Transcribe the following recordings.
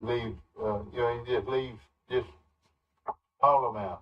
leave, you just leave just all of them out.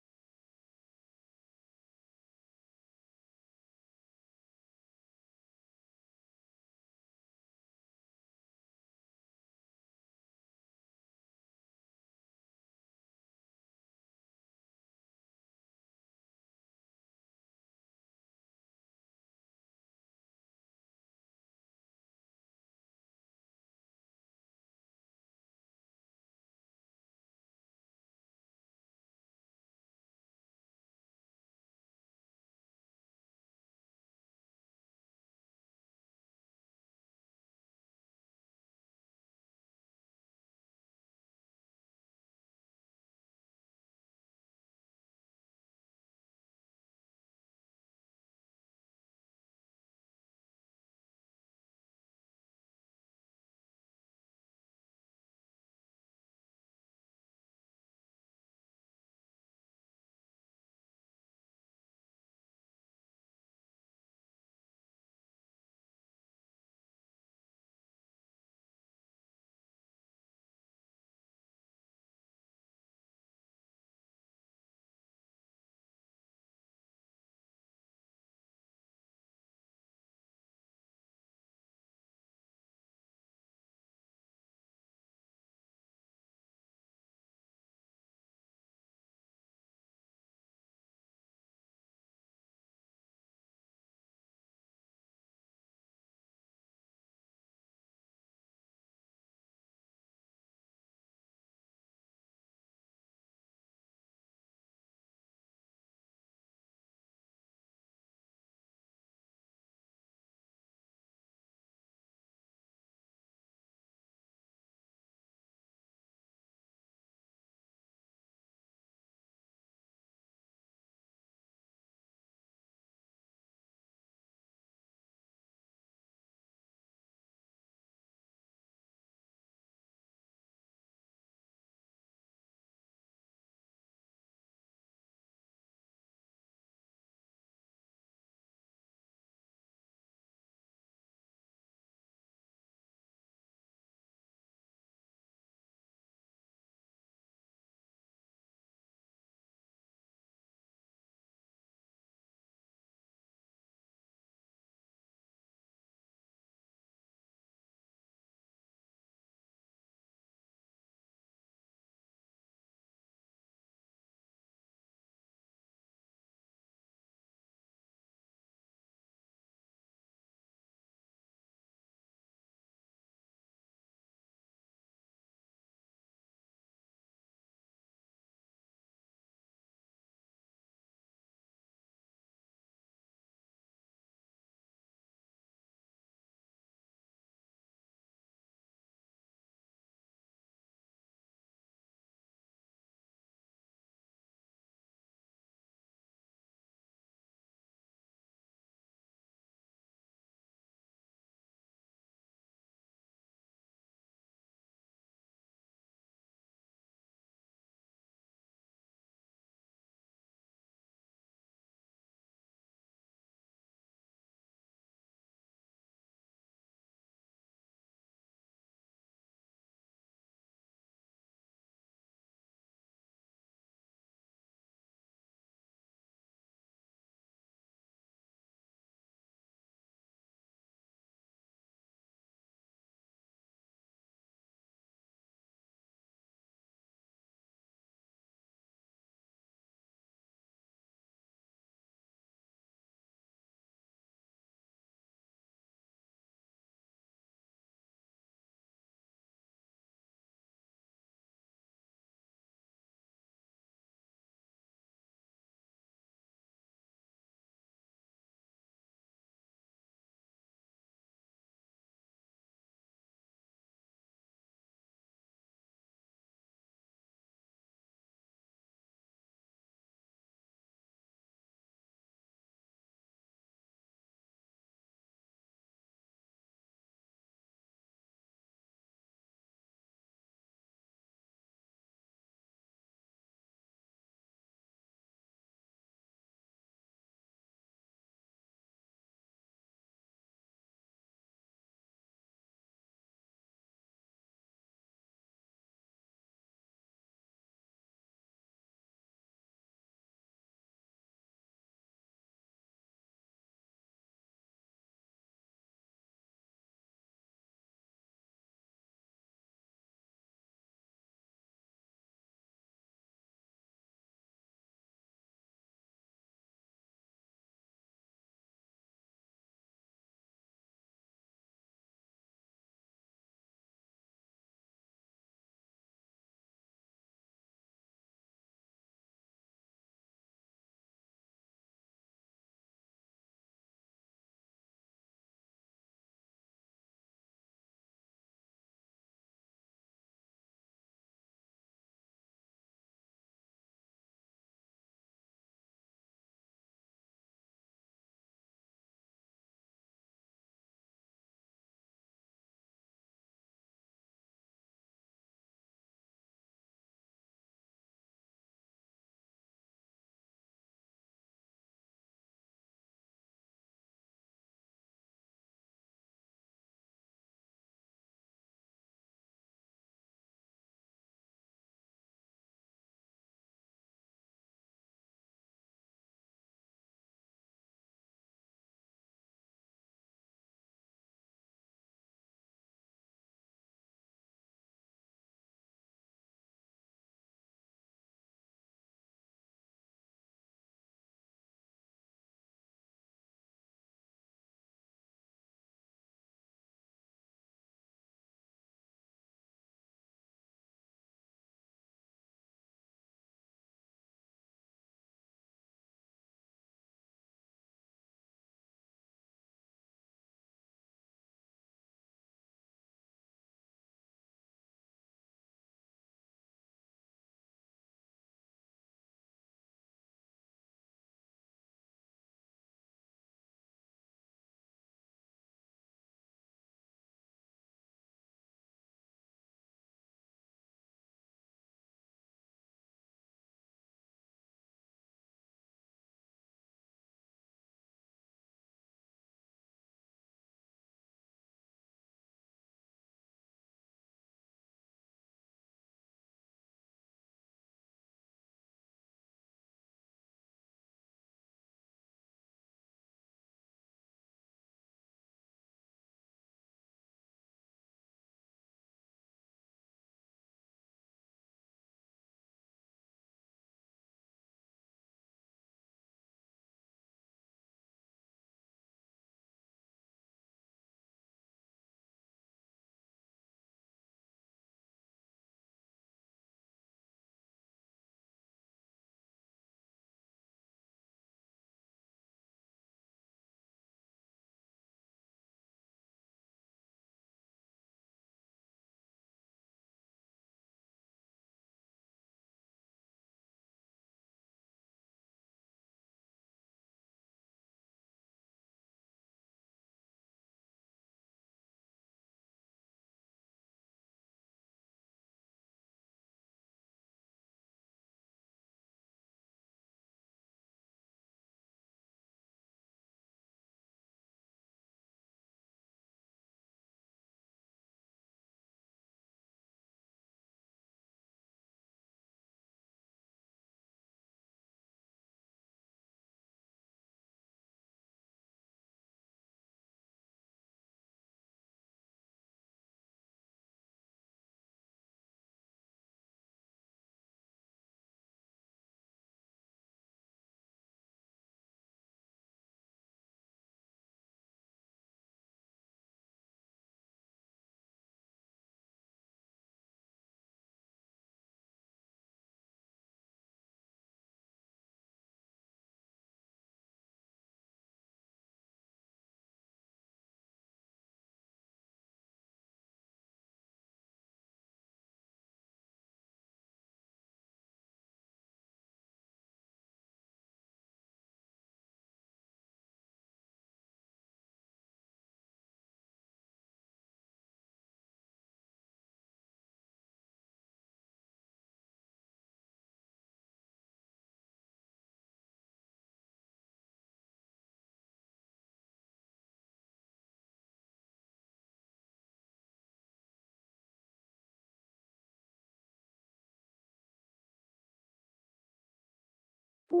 Good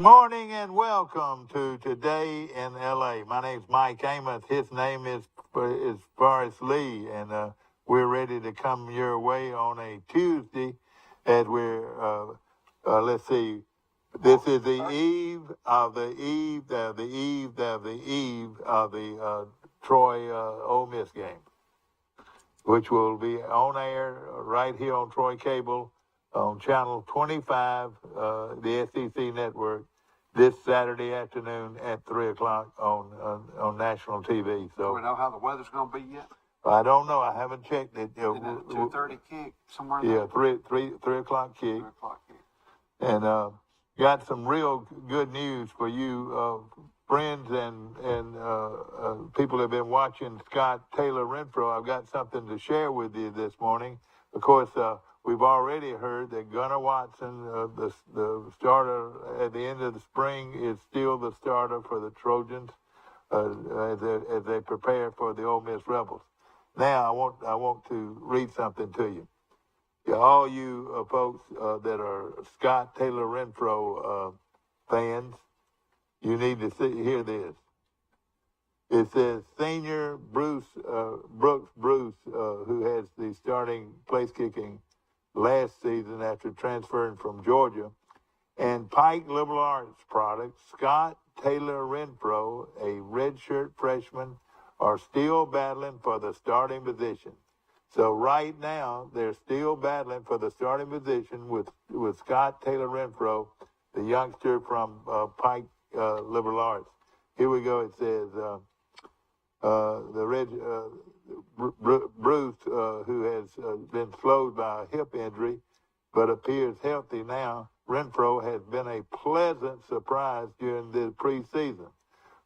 morning and welcome to Today in LA. My name's Mike Amos. His name is Forrest Lee, and we're ready to come your way on a Tuesday as let's see, this is the eve of the Troy Ole Miss game, which will be on air right here on Troy Cable on Channel 25, the SEC Network, this Saturday afternoon at 3 o'clock on national TV. So, do we know how the weather's going to be yet? I don't know. I haven't checked it. Isn't it a 2:30 kick somewhere in Yeah, there? 3 o'clock kick. 3 o'clock kick. And got some real good news for you, friends and people have been watching Scott Taylor Renfro. I've got something to share with you this morning. Of course, we've already heard that Gunnar Watson, the starter at the end of the spring, is still the starter for the Trojans as they prepare for the Ole Miss Rebels. Now, I want to read something to you. Yeah, all you folks that are Scott Taylor Renfro fans, you need to hear this. It says senior Brooks Bruce, who has the starting place kicking last season after transferring from Georgia, and Pike Liberal Arts product, Scott Taylor Renfro, a redshirt freshman, are still battling for the starting position. So right now, they're still battling for the starting position with Scott Taylor Renfro, the youngster from Pike Liberal Arts. Here we go. It says Bruce, who has been slowed by a hip injury, but appears healthy now. Renfro has been a pleasant surprise during the preseason.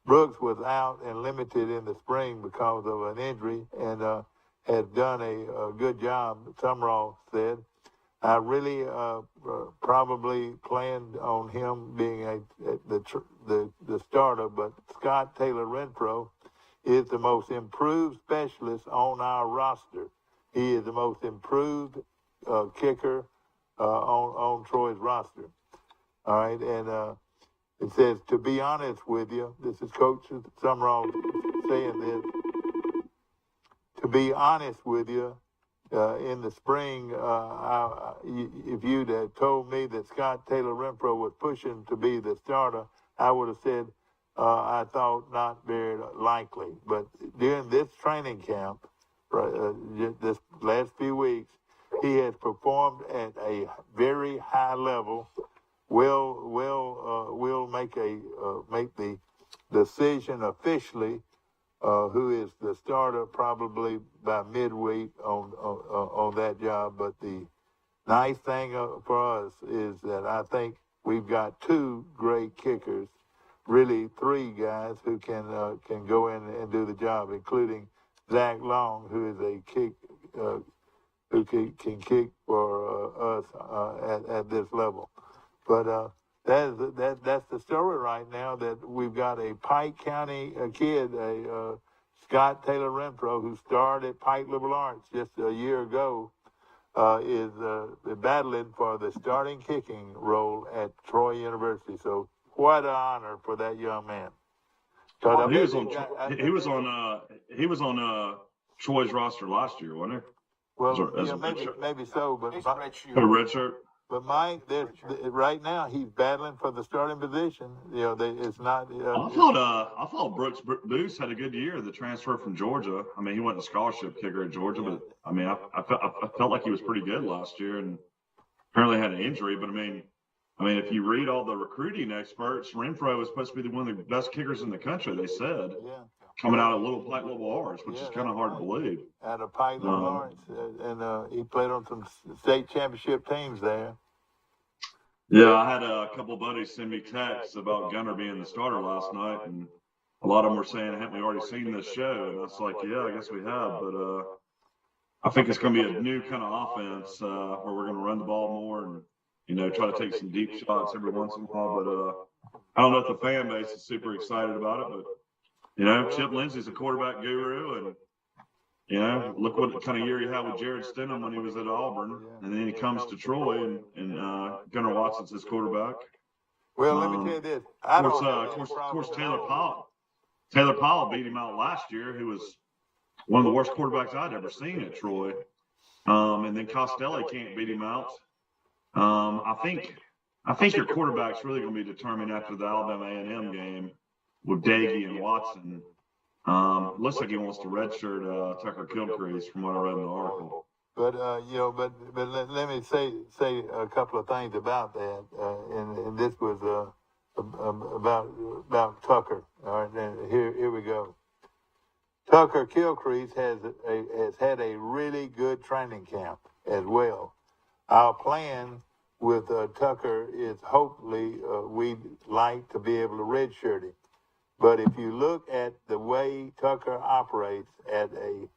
Brooks was out and limited in the spring because of an injury and has done a good job, Summerall said. I really probably planned on him being the starter, but Scott Taylor Renfro is the most improved specialist on our roster. He is the most improved kicker on Troy's roster. All right, and it says, to be honest with you, this is Coach Summerall saying this, to be honest with you, in the spring, if you'd have told me that Scott Taylor Renfro was pushing to be the starter, I would have said I thought not very likely. But during this training camp, this last few weeks, he has performed at a very high level. We'll make the decision officially who is the starter probably by midweek on that job. But the nice thing for us is that I think we've got two great kickers, really three guys who can go in and do the job, including Zach Long, who is a kick who can kick for us at this level. But that's the story right now, that we've got a Pike County kid, Scott Taylor Renfro, who starred at Pike Liberal Arts just a year ago, is battling for the starting kicking role at Troy University. So what an honor for that young man. He was on Troy's roster last year, wasn't he? Well, maybe so, but a red shirt. But Mike, right now he's battling for the starting position. It's not. I thought Brooks Booth had a good year. The transfer from Georgia. I mean, he went to scholarship kicker at Georgia, but I mean, I felt like he was pretty good last year, and apparently had an injury. But I mean, if you read all the recruiting experts, Renfro was supposed to be one of the best kickers in the country. They said, coming out of Pike Little Arts, which is kind of hard to believe. Out of Pike Little Arts, and he played on some state championship teams there. Yeah, I had a couple buddies send me texts about Gunner being the starter last night, and a lot of them were saying, haven't we already seen this show? And I was like, yeah, I guess we have, but I think it's going to be a new kind of offense where we're going to run the ball more and, try to take some deep shots every once in a while. But I don't know if the fan base is super excited about it, but, Chip Lindsey's a quarterback guru, and, look what kind of year he had with Jared Stidham when he was at Auburn, and then he comes to Troy, and Gunnar Watson's his quarterback. Well, let me tell you this. Of course, Taylor Powell beat him out last year, who was one of the worst quarterbacks I'd ever seen at Troy. And then Costelli can't beat him out. I think your quarterback's really going to be determined after the Alabama A&M game with Dagey and Watson. Looks like he wants to redshirt Tucker Kilcrease from what I read in the article. But let me say a couple of things about that. And this was about Tucker. All right, and here we go. Tucker Kilcrease has had a really good training camp as well. Our plan with Tucker is hopefully we'd like to be able to redshirt him. But if you look at the way Tucker operates at the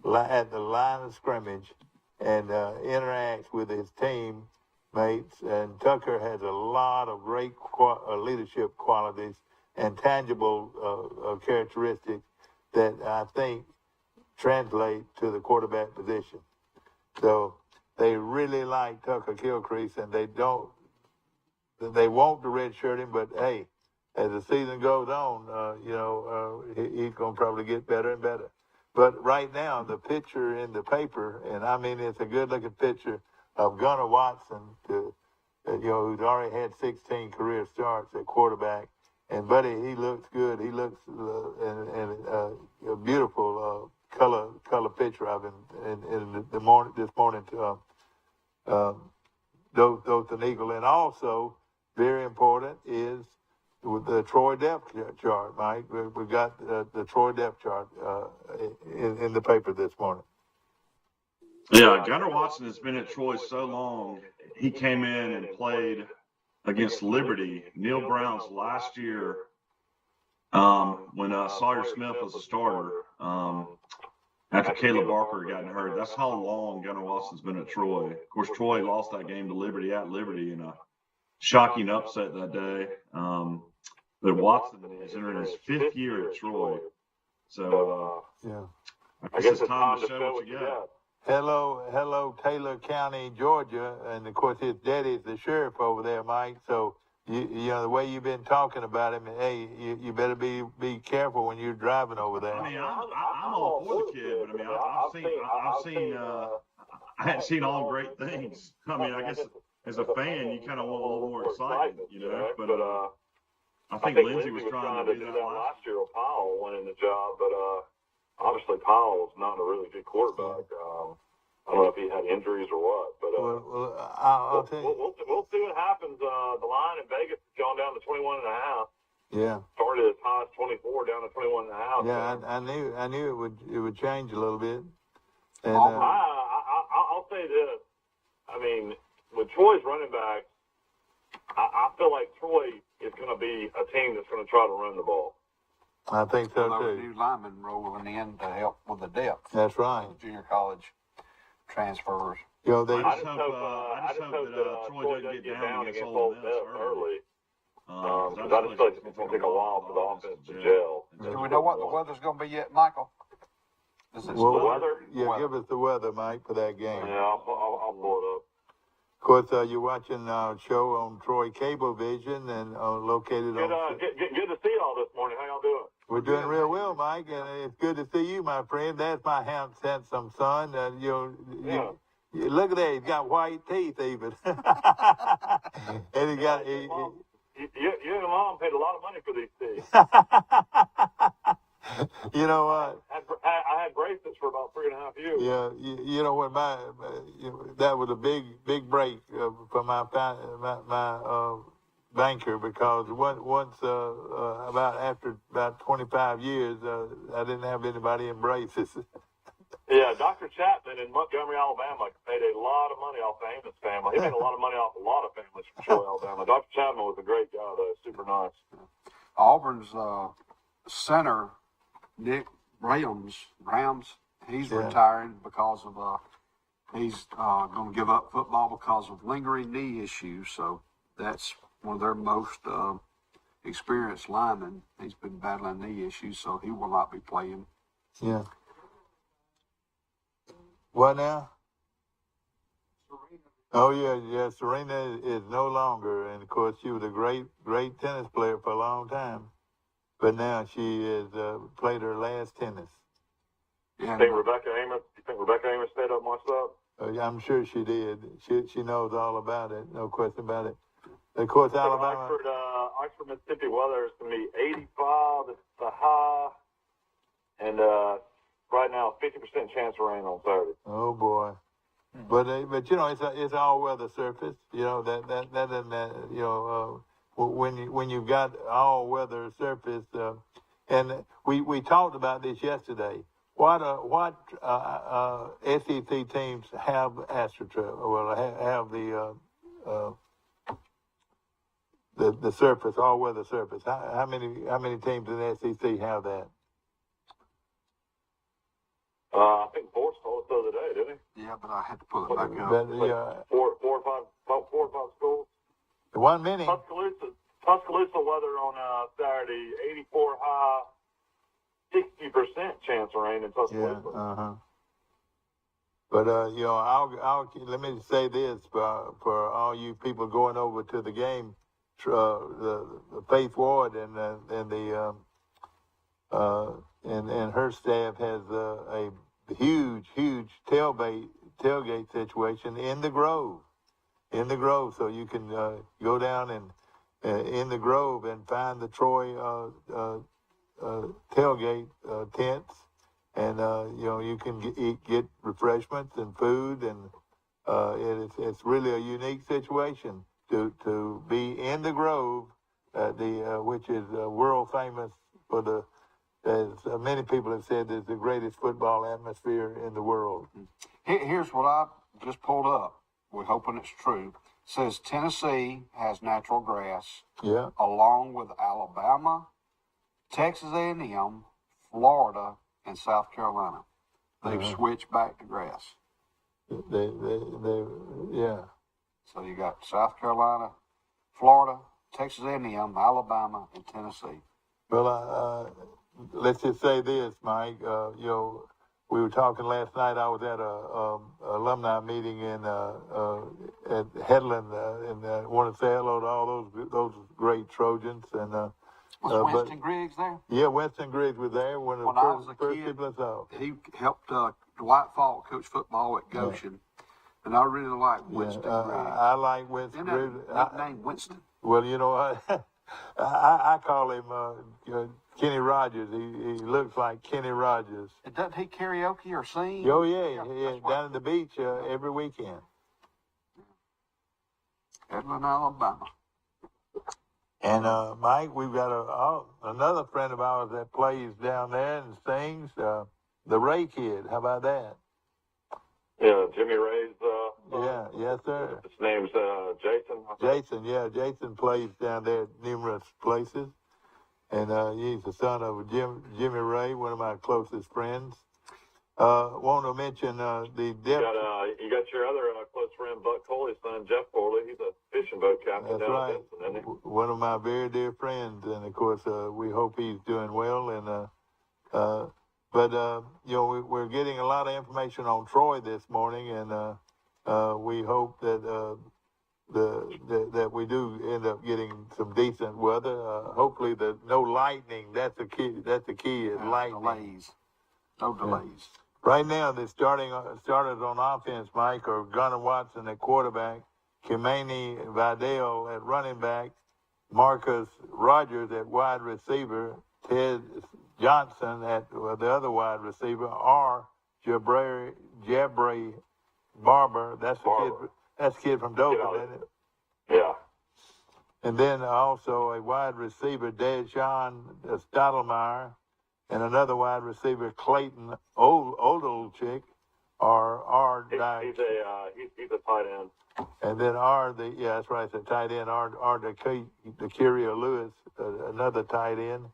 line of scrimmage and interacts with his teammates, and Tucker has a lot of great leadership qualities and tangible characteristics that I think translate to the quarterback position. So they really like Tucker Kilcrease, and they want to redshirt him, but hey, as the season goes on, he's going to probably get better and better. But right now, the picture in the paper, and I mean, it's a good-looking picture of Gunnar Watson, who's already had 16 career starts at quarterback. And, buddy, he looks good. He looks a beautiful color picture of him in the morning this morning to Dothan Eagle. And also, very important is with the Troy depth chart, Mike. We've got the Troy depth chart in the paper this morning. Yeah, Gunnar Watson has been at Troy so long. He came in and played against Liberty, Neil Brown's last year when Sawyer Smith was a starter after Caleb Barker had gotten hurt. That's how long Gunnar Watson's been at Troy. Of course, Troy lost that game to Liberty at Liberty in a shocking upset that day. But Watson is entering his 5th year at Troy. So, I guess it's time to show what you got. Hello, Taylor County, Georgia, and of course his daddy's the sheriff over there, Mike. So the way you've been talking about him, hey, you better be careful when you're driving over there. I mean, I'm all for the kid, but I mean, I hadn't seen all great things. I mean, I guess as a fan, you kind of want a little more excitement, But I think Lindsey was trying to do that last year with Powell winning the job, but obviously Powell's not a really good quarterback. I don't know if he had injuries or what, but I'll tell you. We'll see what happens. The line in Vegas has gone down to 21.5. Yeah. Started as high as 24, down to 21.5. Yeah, I knew it would change a little bit. And I'll say this. I mean, with Troy's running backs, I feel like Troy is going to be a team that's going to try to run the ball. I think so too. New linemen rolling in to help with the depth. That's right. Junior college transfers. You know, they. I just hope that Troy doesn't get down against Ole Miss early. Because I just feel like it's going to take a while for the offense to gel. Do we know what the weather's going to be yet, Michael? Is it Well, the weather? Yeah, give us the weather, Mike, for that game. Yeah, I'll pull it up. Of course, you're watching our show on Troy Cablevision and located on. Good to see y'all this morning. How y'all doing? We're doing real well, Mike, and it's good to see you, my friend. That's my handsome son. Look at that. He's got white teeth, even. And he got. You and Mom paid a lot of money for these teeth. You know what? I had bracelets for about 3.5 years. Yeah, you know what? That was a big break for my banker, because once after about 25 years, I didn't have anybody in braces. Yeah, Dr. Chapman in Montgomery, Alabama, paid a lot of money off the Amos family. He made a lot of money off a lot of families from Troy, Alabama. Dr. Chapman was a great guy, though. Super nice. Auburn's center, Nick Rams, he's retiring because of he's going to give up football because of lingering knee issues. So that's one of their most experienced linemen. He's been battling knee issues, so he will not be playing. Yeah. What now? Oh yeah. Serena is no longer, and of course she was a great tennis player for a long time. But now she has played her last tennis. Yeah. You think Rebecca Amos stayed up much up? I'm sure she did. She knows all about it. No question about it. Of course, Alabama. Oxford, Mississippi weather is going to be 85. It's the high, and right now 50% chance of rain on Saturday. Oh boy. But you know, it's all weather surface. You know when you've got all weather surface, and we talked about this yesterday. What SEC teams have AstroTurf? Well, have the surface, all weather surface. How many teams in the SEC have that? I think Forrest told us the other day, didn't he? Yeah, but I had to pull it back up. But, four or five schools. One minute. Tuscaloosa weather on Saturday, 84 high, 60% chance of rain in Tuscaloosa. Yeah, But I'll let me say this for all you people going over to the game, the Faith Ward and her staff has a huge tailgate situation in the Grove, so you can go down and in the Grove and find the Troy tailgate tents, and you can get refreshments and food, and it's really a unique situation to be in the Grove, which is world famous for as many people have said, is the greatest football atmosphere in the world. Here's what I just pulled up. We're hoping it's true. It says Tennessee has natural grass, along with Alabama, Texas A&M, Florida, and South Carolina. They've switched back to grass. They. So you got South Carolina, Florida, Texas A&M, Alabama, and Tennessee. Well, let's just say this, Mike. We were talking last night. I was at a alumni meeting at Headland, and I want to say hello to all those great Trojans. And was Winston Griggs there? Yeah, Winston Griggs was there. When I was a kid, people I saw. He helped Dwight Falk coach football at Goshen, and I really like Winston Griggs. I like Winston Griggs. Nickname Winston. Well, you know, I call him Kenny Rogers. He looks like Kenny Rogers. And doesn't he karaoke or sing? Oh, yeah. Down at the beach every weekend. Headland, Alabama. And, Mike, we've got another friend of ours that plays down there and sings, the Ray Kid. How about that? Yeah, Jimmy Ray's. Yes, sir. His name's Jason. Jason plays down there at numerous places. And he's the son of Jimmy Ray, one of my closest friends. Want to mention the You got your other close friend Buck Coley's son, Jeff Coley. He's a fishing boat captain That's down right. in Benson, isn't he? One of my very dear friends, and of course, we hope he's doing well. And we're getting a lot of information on Troy this morning, and we hope that that we do end up getting some decent weather. Hopefully, no lightning. That's the key. That's the key is lightning. Delays. No delays. Right now, they're starters on offense, Mike, are Gunnar Watson at quarterback, Kimani Vidal at running back, Marcus Rogers at wide receiver, Ted Johnson at the other wide receiver, R. Jabray Barber. That's the kid from Dothan, isn't it? Yeah. And then also a wide receiver, Deshaun Stottlemyre, and another wide receiver, Clayton Odolchik, He's a tight end. and then that's right, it's a tight end, DeCurio Lewis, another tight end.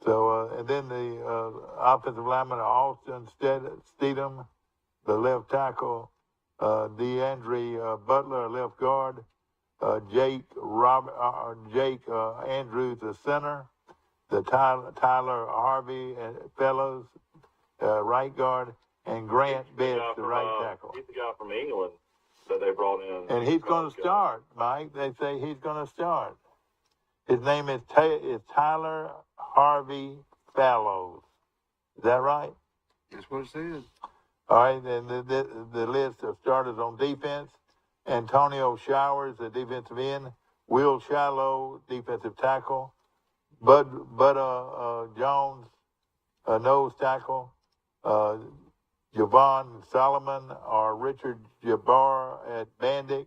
So, and then the offensive lineman, Austin Steedham, the left tackle, DeAndre Butler, left guard, Jake Andrews, the center, the Tyler Harvey Fellows, right guard, and Grant Betts, the right tackle. He's the guy from England that they brought in. And he's going to start, Mike. They say he's going to start. His name is Tyler Harvey Fellows. Is that right? That's what it said. All right, then the list of starters on defense: Antonio Showers, the defensive end; Will Shiloh, defensive tackle; Bud Jones, nose tackle; Javon Solomon or Richard Jabbar at Bandic.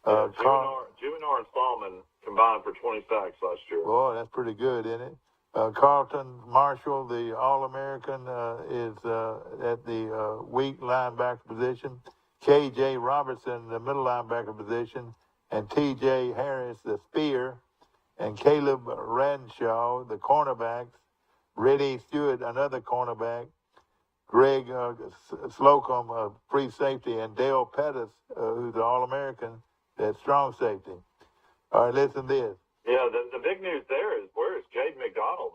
Juvenile and Solomon combined for 20 sacks last year. Boy, that's pretty good, isn't it? Carlton Marshall, the All-American, is at the weak linebacker position. K.J. Robertson, the middle linebacker position. And T.J. Harris, the spear. And Caleb Ranshaw, the cornerbacks. Reddy Stewart, another cornerback. Greg Slocum, free safety. And Dale Pettis, who's the All-American, at strong safety. All right, listen to this. Yeah, the big news there is where is Jade McDonald,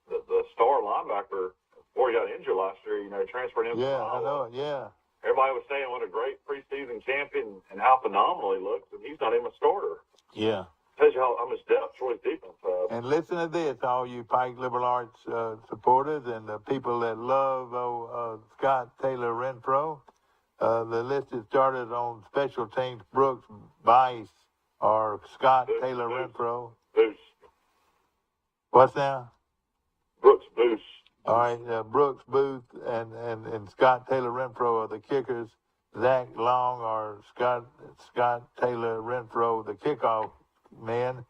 the star linebacker, before he got injured last year, transferred in. Yeah, I know it, yeah. Everybody was saying what a great preseason champion and how phenomenal he looks, and he's not even a starter. Yeah. Tells you how much depth Troy's defense has. And listen to this, all you Pike Liberal Arts supporters and the people that love Scott Taylor Renfro. The list is started on special teams: Brooks Bice or Scott Taylor Renfro. Boost. What's that? Brooks Boost. All right, Brooks Booth and Scott Taylor Renfro are the kickers. Zach Long or Scott Taylor Renfro, the kickoff man,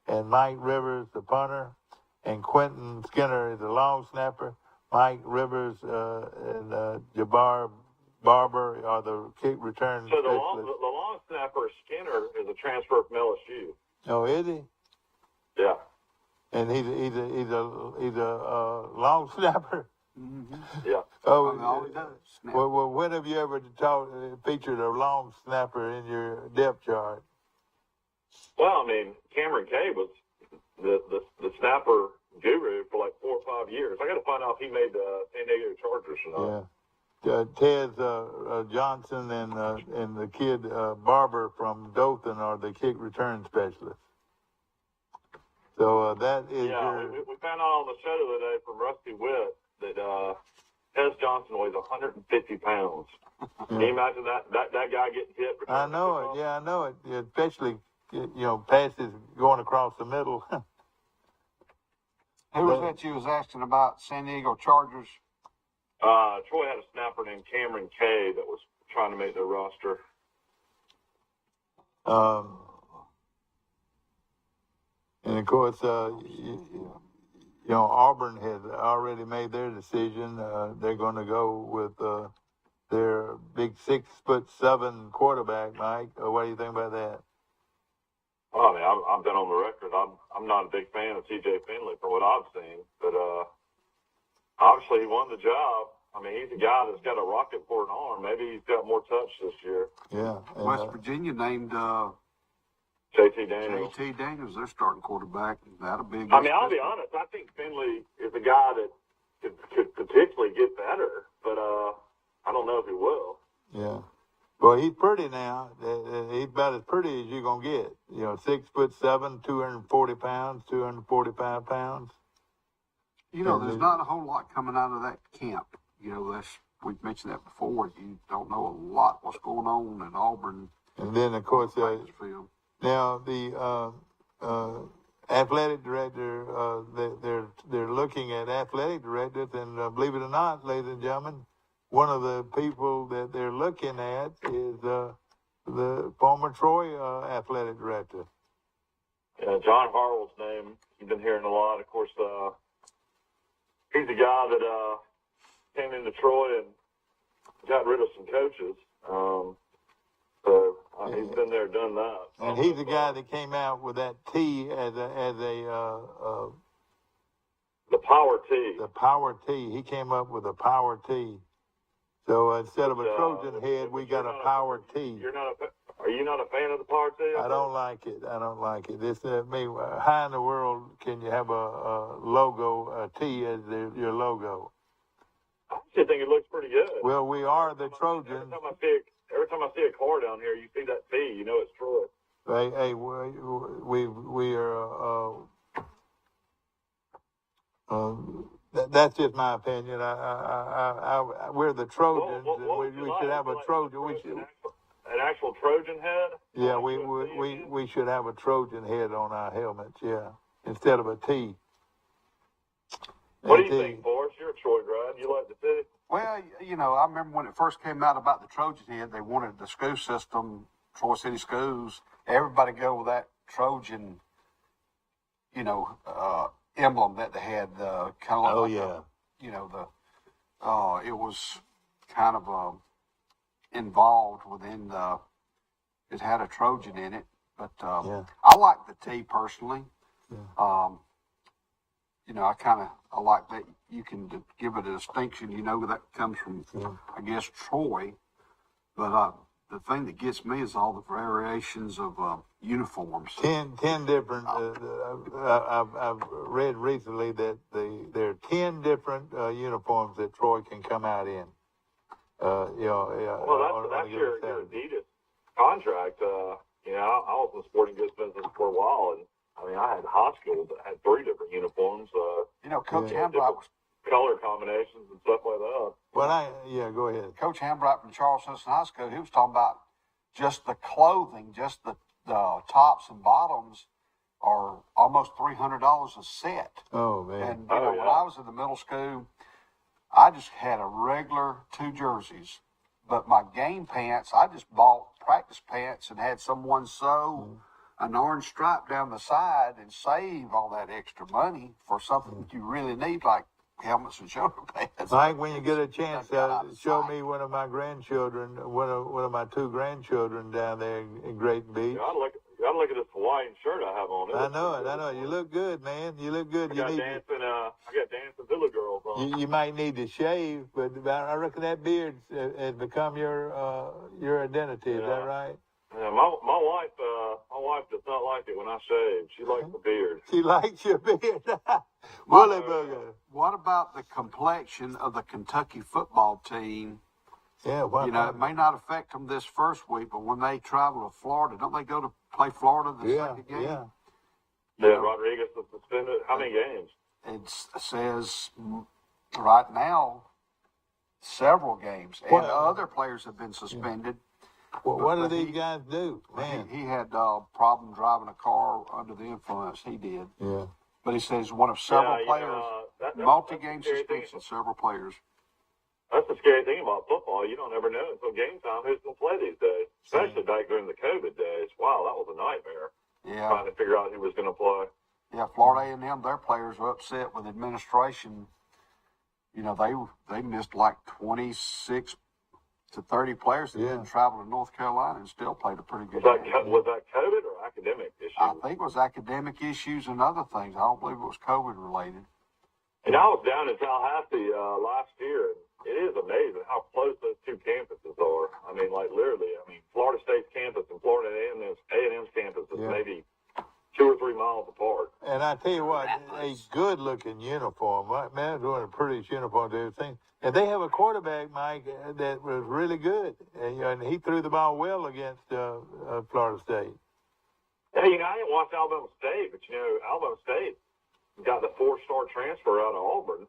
and Mike Rivers, the punter, and Quentin Skinner is the long snapper. Mike Rivers and Jabbar Barber are the kick return So the specialists. long snapper Skinner is a transfer from LSU. Oh, is he? Yeah. And he's a long snapper. Mm-hmm. Yeah. Oh, all he does. Snap. well, when have you ever featured a long snapper in your depth chart? Well, I mean, Cameron Kay was the snapper guru for like 4 or 5 years. I got to find out if he made the San Diego Chargers or not. Yeah. Ted Johnson and the kid Barber from Dothan are the kick return specialists. So that is we found out on the show the other day from Rusty Witt that Ted Johnson weighs 150 pounds. Can you imagine that guy getting hit? I know it. Yeah, I know it. Especially, passes going across the middle. Who was that you was asking about San Diego Chargers? Troy had a snapper named Cameron Kay that was trying to make their roster. And of course, Auburn has already made their decision. They're going to go with their big 6'7" quarterback, Mike. What do you think about that? Well, I mean, I've been on the record. I'm not a big fan of T.J. Finley from what I've seen, but obviously he won the job. I mean, he's a guy that's got a rocket for an arm. Maybe he's got more touch this year. Yeah. And, West Virginia named JT Daniels. JT Daniels, their starting quarterback. That'll be. I mean, I'll be honest. I think Finley is a guy that could potentially get better, but I don't know if he will. Yeah. Well, he's pretty now. He's about as pretty as you're going to get. 6'7", 240 pounds, 245 pounds. There's not a whole lot coming out of that camp. We've mentioned that before. You don't know a lot what's going on in Auburn. And then, of course, now the athletic director, they're looking at athletic directors, and believe it or not, ladies and gentlemen, one of the people that they're looking at is the former Troy athletic director. Yeah, John Harwell's name you've been hearing a lot. Of course, he's the guy that came into Troy and got rid of some coaches. He's been there, done that. And he's the guy that came out with that T as a the power T. The power T. He came up with a power T. So instead of a Trojan head, we got a power T. Are you not a fan of the power T? I don't like it. This how in the world can you have a logo, a T as your logo? I actually think it looks pretty good. Well, we are the Trojans. Every time I see a car down here, you see that T, you know it's Troy. Hey, we are. That's just my opinion. We're the Trojans, and we should have a Trojan. An actual Trojan head? Yeah, we should have a Trojan head on our helmets. Yeah, instead of a T. What do you think, Forrest? You're a Troy grad. You like the T? Well, I remember when it first came out about the Trojan head, they wanted the school system, Troy City schools, everybody go with that Trojan, emblem that they had, kind of it was kind of involved within it had a Trojan in it, but I like the T personally. Yeah. I like that you can give it a distinction. That comes from, I guess, Troy. But the thing that gets me is all the variations of uniforms. 10 different. I've read recently that there are 10 different uniforms that Troy can come out in. Well, that's your Adidas contract. I was in the sporting goods business for a while, and I had high schools that had 3 different uniforms. Coach Hambright was color combinations and stuff like that. Well, go ahead. Coach Hambright from Charles Hudson High School, he was talking about just the clothing, just the tops and bottoms are almost $300 a set. Oh, man. And, when I was in the middle school, I just had a regular 2 jerseys. But my game pants, I just bought practice pants and had someone sew an orange stripe down the side and save all that extra money for something that you really need, like helmets and shoulder pads. Mike, when you get a chance, show me one of my grandchildren, one of my 2 grandchildren down there in Great Beach. You gotta look at this Hawaiian shirt I have on. I know it. You look good, man. You look good. I got dancing Villa girls on. You might need to shave, but I reckon that beard has become your identity. Is that right? Yeah, my wife does not like it when I shave. She likes the beard. She likes your beard. Woolly booger. What about the complexion of the Kentucky football team? Yeah, it may not affect them this first week, but when they travel to Florida, don't they go to play Florida the second game? Yeah. Rodriguez was suspended. How many games? It says right now several games, and other players have been suspended. Well, what do these guys do? Man, he had a problem driving a car under the influence. He did. Yeah. But he says one of several players, multi-game suspension, several players. That's the scary thing about football. You don't ever know until game time who's going to play these days, especially back during the COVID days. Wow, that was a nightmare. Yeah. Trying to figure out who was going to play. Yeah, Florida A&M, their players were upset with administration. They missed like 26 to 30 players that didn't travel to North Carolina and still played a pretty good game. Was that COVID or academic issues? I think it was academic issues and other things. I don't believe it was COVID related. And I was down in Tallahassee last year, and it is amazing how close those two campuses are. I mean, like literally, Florida State's campus and Florida A&M's campus is maybe 2 or 3 miles apart. And I tell you what, a good-looking uniform. Man, doing a pretty uniform to everything. And they have a quarterback, Mike, that was really good. And he threw the ball well against Florida State. Hey, I didn't watch Alabama State, but, Alabama State got the 4-star transfer out of Auburn.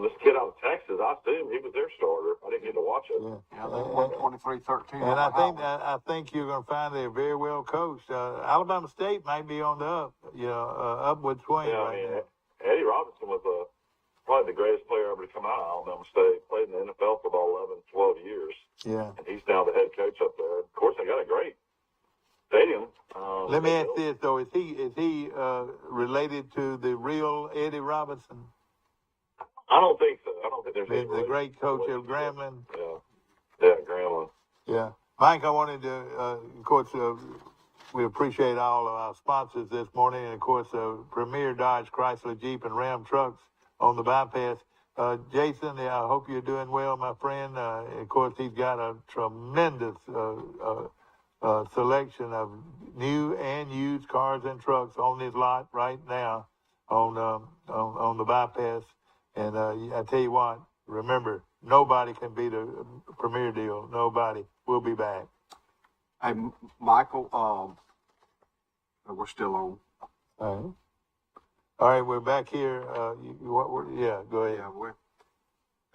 This kid out of Texas, I assume he was their starter. I didn't get to watch it. Yeah, they won 23-13. And I think you're going to find they're very well coached. Alabama State might be on the upward swing right now. Eddie Robinson was probably the greatest player ever to come out of Alabama State. Played in the NFL for about 11, 12 years. Yeah. And he's now the head coach up there. Of course, they got a great stadium. Let me ask this though: is he related to the real Eddie Robinson? I don't think so. I don't think there's the great coach of Grambling. Yeah, Grambling. Yeah, Mike. I wanted to, of course, we appreciate all of our sponsors this morning, and of course, Premier Dodge, Chrysler, Jeep, and Ram trucks on the bypass. Jason, I hope you're doing well, my friend. Of course, he's got a tremendous selection of new and used cars and trucks on his lot right now on the bypass. And I tell you what, remember, nobody can beat a Premier deal. Nobody. We'll be back. Hey, Michael, we're still on. All right, we're back here. Go ahead.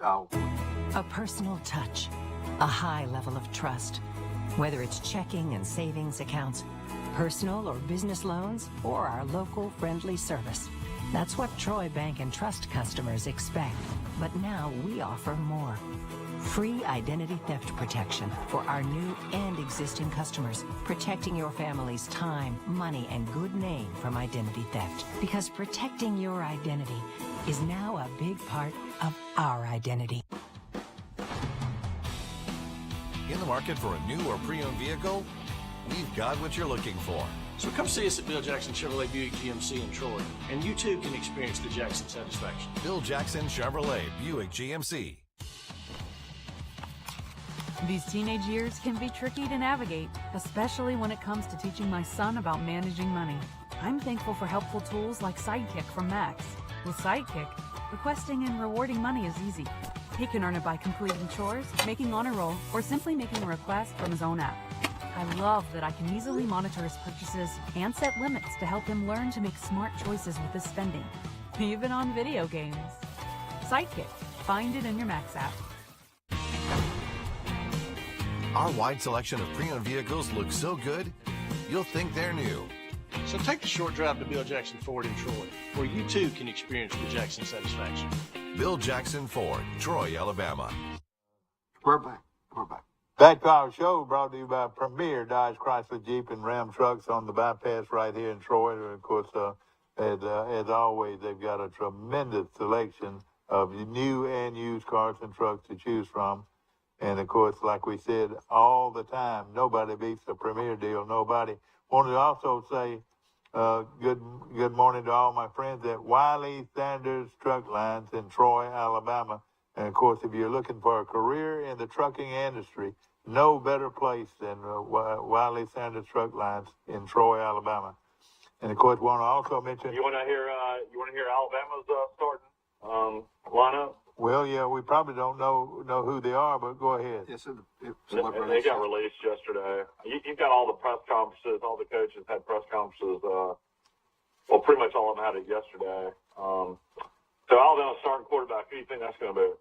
Yeah, A personal touch, a high level of trust. Whether it's checking and savings accounts, personal or business loans, or our local friendly service. That's what Troy Bank and Trust customers expect. But now we offer more. Free identity theft protection for our new and existing customers, protecting your family's time, money, and good name from identity theft. Because protecting your identity is now a big part of our identity. In the market for a new or pre-owned vehicle? We've got what you're looking for. So come see us at Bill Jackson Chevrolet Buick GMC in Troy, and you too can experience the Jackson satisfaction. Bill Jackson Chevrolet Buick GMC. These teenage years can be tricky to navigate, especially when it comes to teaching my son about managing money. I'm thankful for helpful tools like Sidekick from Max. With Sidekick, requesting and rewarding money is easy. He can earn it by completing chores, making honor roll, or simply making a request from his own app. I love that I can easily monitor his purchases and set limits to help him learn to make smart choices with his spending, even on video games. Sidekick. Find it in your Max app. Our wide selection of pre-owned vehicles looks so good, you'll think they're new. So take the short drive to Bill Jackson Ford in Troy, where you too can experience the Jackson satisfaction. Bill Jackson Ford, Troy, Alabama. We're back. Back to our show brought to you by Premier Dodge, Chrysler, Jeep, and Ram trucks on the bypass right here in Troy. And of course, as always, they've got a tremendous selection of new and used cars and trucks to choose from. And of course, like we said all the time, nobody beats a Premier deal. Nobody. Wanted to also say good morning to all my friends at Wiley Sanders Truck Lines in Troy, Alabama. And of course, if you're looking for a career in the trucking industry, no better place than Wiley Sanders Truck Lines in Troy, Alabama. And of course, want to also mention. You want to hear Alabama's starting lineup? Well, yeah, we probably don't know who they are, but go ahead. Yes, They got released yesterday. You've got all the press conferences. All the coaches had press conferences. Well, pretty much all of them had it yesterday. So Alabama's starting quarterback. Who do you think that's going to be?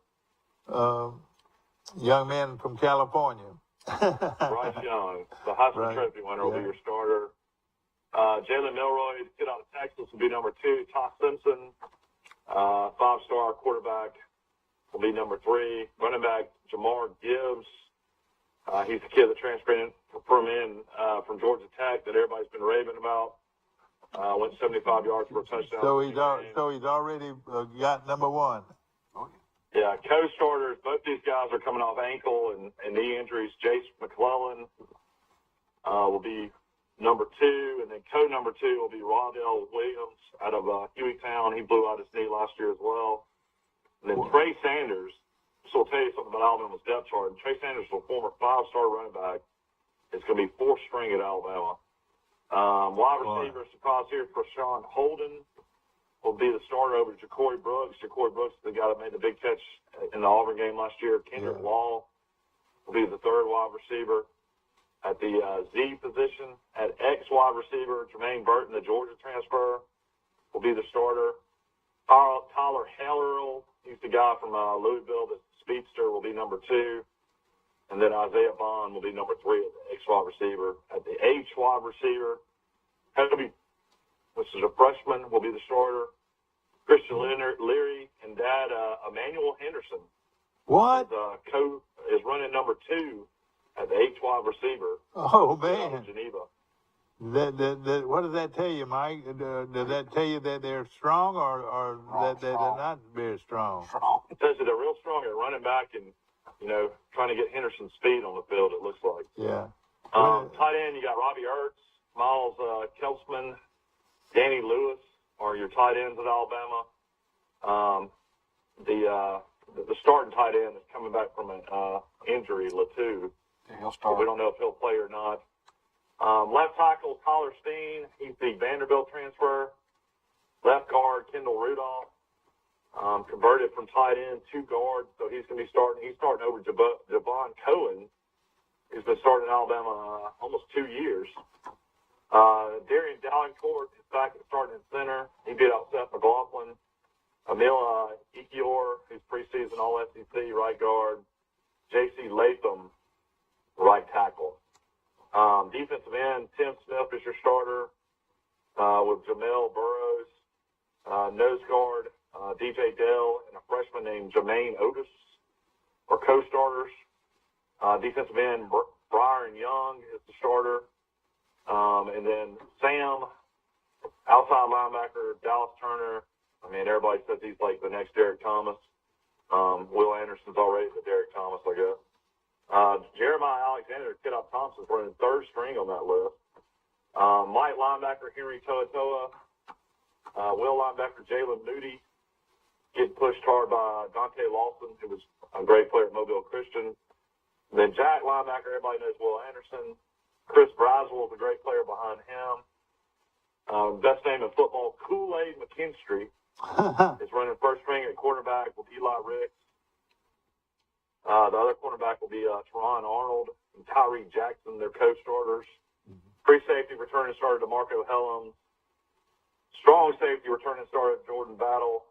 Young man from California. Bryce Young, the Heisman Trophy winner, will be your starter. Jalen Milroy, kid out of Texas, will be number 2. Todd Simpson, 5-star quarterback, will be number 3. Running back Jamar Gibbs, he's the kid that transferred from Georgia Tech that everybody's been raving about. Went 75 yards for a touchdown. So he's already got number 1. Yeah, co-starters, both these guys are coming off ankle and knee injuries. Jace McClellan will be number 2, and then co-number 2 will be Rondell Williams out of Hueytown. He blew out his knee last year as well. And then Trey Sanders. This will tell you something about Alabama's depth chart. And Trey Sanders, a former 5-star running back, is going to be 4th string at Alabama. Wide receiver, surprise here, Prashawn Holden will be the starter over Ja'Cory Brooks. Ja'Cory Brooks, the guy that made the big catch in the Auburn game last year. Kendrick Law will be the 3rd wide receiver. At the Z position, at X wide receiver, Jermaine Burton, the Georgia transfer, will be the starter. Tyler Harrell, he's the guy from Louisville, the speedster, will be number 2. And then Isaiah Bond will be number 3 at the X wide receiver. At the H wide receiver, Kobe, which is a freshman, will be the starter. Christian Leary and Dad Emmanuel Henderson. What? Is running number 2 at the H wide receiver. Oh, man. Geneva. What does that tell you, Mike? Does that tell you that they're strong or that they're not very strong? It says that they're real strong at running back and, trying to get Henderson's speed on the field, it looks like. Yeah. Tight end, you got Robbie Ertz, Miles Kelsman, Danny Lewis are your tight ends at Alabama. The starting tight end is coming back from an injury, Latu. Yeah, he'll start. We don't know if he'll play or not. Left tackle, Tyler Steen. He's the Vanderbilt transfer. Left guard, Kendall Rudolph. Converted from tight end to guard, so he's going to be starting. He's starting over Javon Cohen, who's been starting in Alabama almost 2 years. Darian Davenport is back at starting at center. He beat out Seth McLaughlin. Emil Ekiyor, who's preseason All-SEC right guard. J.C. Latham, right tackle. Defensive end, Tim Smith is your starter with Jamel Burrows. Nose guard, DJ Dell, and a freshman named Jermaine Otis are co-starters. Defensive end, Brian Young is the starter. And then Sam, outside linebacker, Dallas Turner. I mean, everybody says he's like the next Derek Thomas. Will Anderson's already the Derek Thomas, I guess. Jeremiah Alexander, Kidop Thompson's running 3rd string on that list. Light linebacker, Henry To'oto'o. Will linebacker, Jalen Moody, getting pushed hard by Dante Lawson, who was a great player at Mobile Christian. And then Jack linebacker, everybody knows Will Anderson. Chris Braswell is a great player behind him. Best name in football, Kool-Aid McKinstry is running 1st string at quarterback with Eli Ricks. The other cornerback will be Teron Arnold and Tyree Jackson, their co-starters. Free safety returning starter DeMarco Helms. Strong safety returning starter Jordan Battle.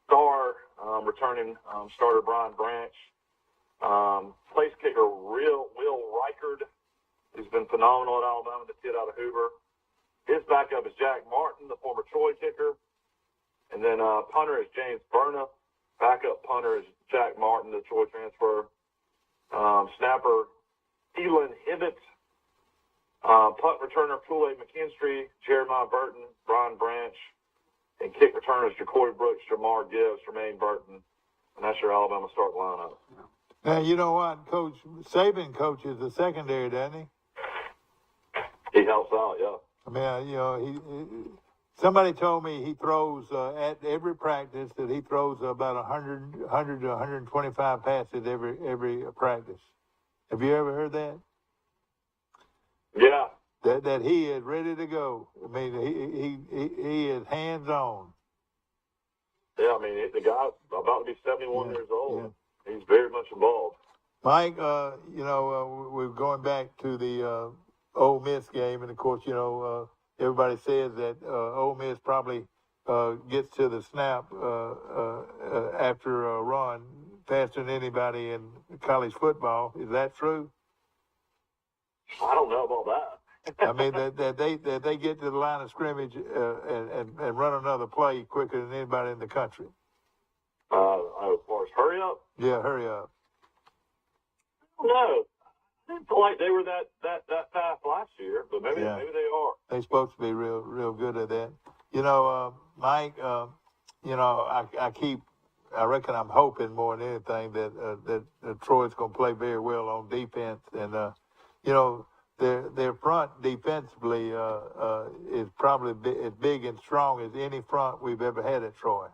Star returning starter Brian Branch. Place kicker Will Reichard, who's been phenomenal at Alabama, the kid out of Hoover. His backup is Jack Martin, the former Troy kicker. And then punter is James Burnup. Backup punter is Jack Martin, the Troy transfer. Snapper Elon Hibbett. Punt returner Kool-Aid McKinstry, Jeremiah Burton, Brian Branch. And kick returners Ja'Cory Brooks, Jamar Gibbs, Jermaine Burton. And that's your Alabama starting lineup. Now, you know what? Coach Saban coaches the secondary, doesn't he? He helps out, yeah. I mean, somebody told me he throws at every practice that he throws about 100 to 125 passes every practice. Have you ever heard that? Yeah. That he is ready to go. I mean, he is hands on. Yeah, I mean, the guy's about to be 71 years old. Yeah. He's very much involved. Mike, we're going back to the Ole Miss game, and of course, everybody says that Ole Miss probably gets to the snap after a run faster than anybody in college football. Is that true? I don't know about that. I mean, that they get to the line of scrimmage and run another play quicker than anybody in the country. As far as hurry up? Yeah, hurry up. No, I didn't feel like they were that fast last year, but maybe they are. They're supposed to be real good at that. Mike, I reckon I'm hoping more than anything that Troy's going to play very well on defense. And, their front defensively is probably as big and strong as any front we've ever had at Troy.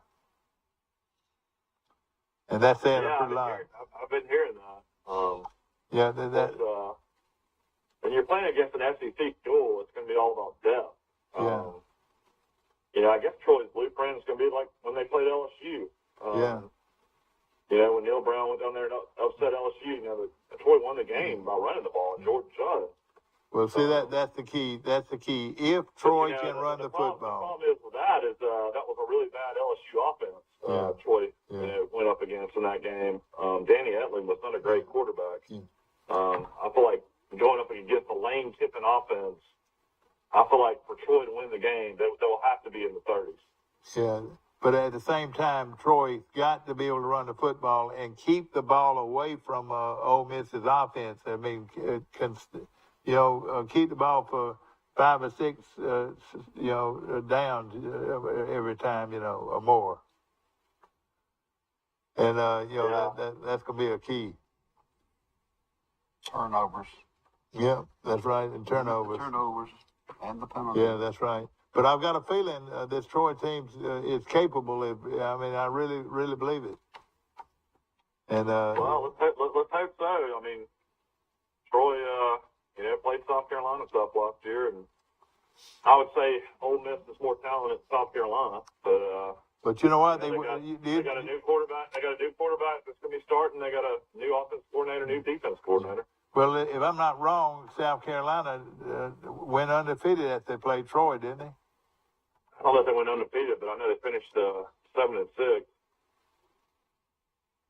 And that's saying a pretty lot. I've been hearing that. Yeah, when you're playing against an SEC school, it's going to be all about depth. Yeah. I guess Troy's blueprint is going to be like when they played LSU. Yeah. When Neil Brown went down there and upset LSU, Troy won the game by running the ball, and Jordan Judd. Well, see, that's the key. That's the key. If Troy can run the football. The problem is with that is that was a really bad LSU offense. Troy went up against in that game. Danny Etling was not a great quarterback. I feel like going up against a lane tipping offense, I feel like for Troy to win the game, they'll have to be in the 30s. Yeah, but at the same time, Troy's got to be able to run the football and keep the ball away from Ole Miss's offense. I mean, keep the ball for 5 or 6, downs every time, or more. And that's going to be a key. Turnovers. Yeah, that's right, and turnovers. And the penalties. Yeah, that's right. But I've got a feeling this Troy team is capable. I really, really believe it. And well, let's hope so. I mean, Troy, played South Carolina tough last year, and I would say Ole Miss is more talented than South Carolina. But you know what? They got a new quarterback. They got a new quarterback that's going to be starting. They got a new offense coordinator, new defense coordinator. Well, if I'm not wrong, South Carolina went undefeated after they played Troy, didn't they? I don't know if they went undefeated, but I know they finished 7-6.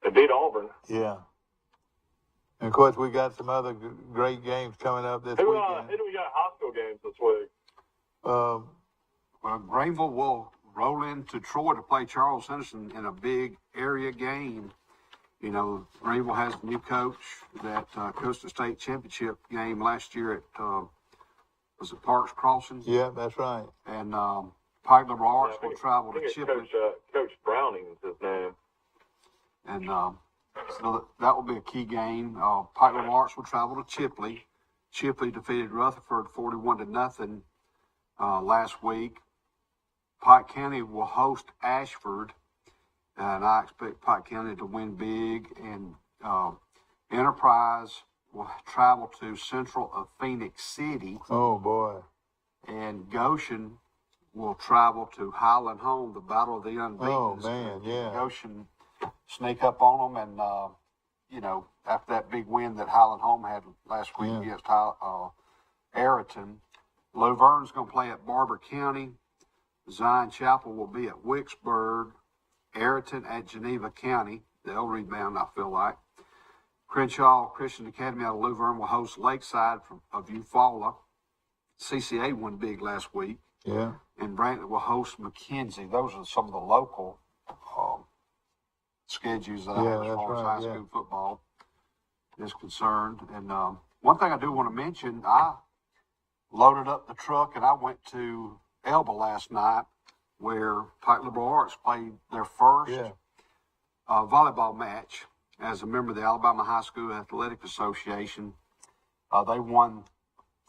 They beat Auburn. Yeah. And of course, we got some other great games coming up this weekend. Who do we got high school games this week? Well, Greenville will roll into Troy to play Charles Henderson in a big area game. Greenville has a new coach that coached the state championship game last year at, was it Parks Crossing? Yeah, that's right. And Pike Liberal Arts will travel to Chipley. Coach Browning is his name. And so that will be a key game. Pike Liberal Arts will travel to Chipley. Chipley defeated Rutherford 41-0 last week. Pike County will host Ashford. And I expect Pike County to win big. And Enterprise will travel to Central of Phoenix City. Oh, boy. And Goshen will travel to Highland Home, the Battle of the Unbeaten. Oh, man, yeah. Goshen sneak up on them. And, after that big win that Highland Home had last week against Ayrton, Luverne's going to play at Barber County. Zion Chapel will be at Wicksburg. Ayrton at Geneva County. They'll rebound, I feel like. Crenshaw Christian Academy out of Luverne will host Lakeside of Eufaula. CCA won big last week. Yeah. And Brantley will host McKenzie. Those are some of the local schedules that I have as far as high school football is concerned. And one thing I do want to mention, I loaded up the truck and I went to Elba last night, where Pike Liberal Arts played their first volleyball match as a member of the Alabama High School Athletic Association. They won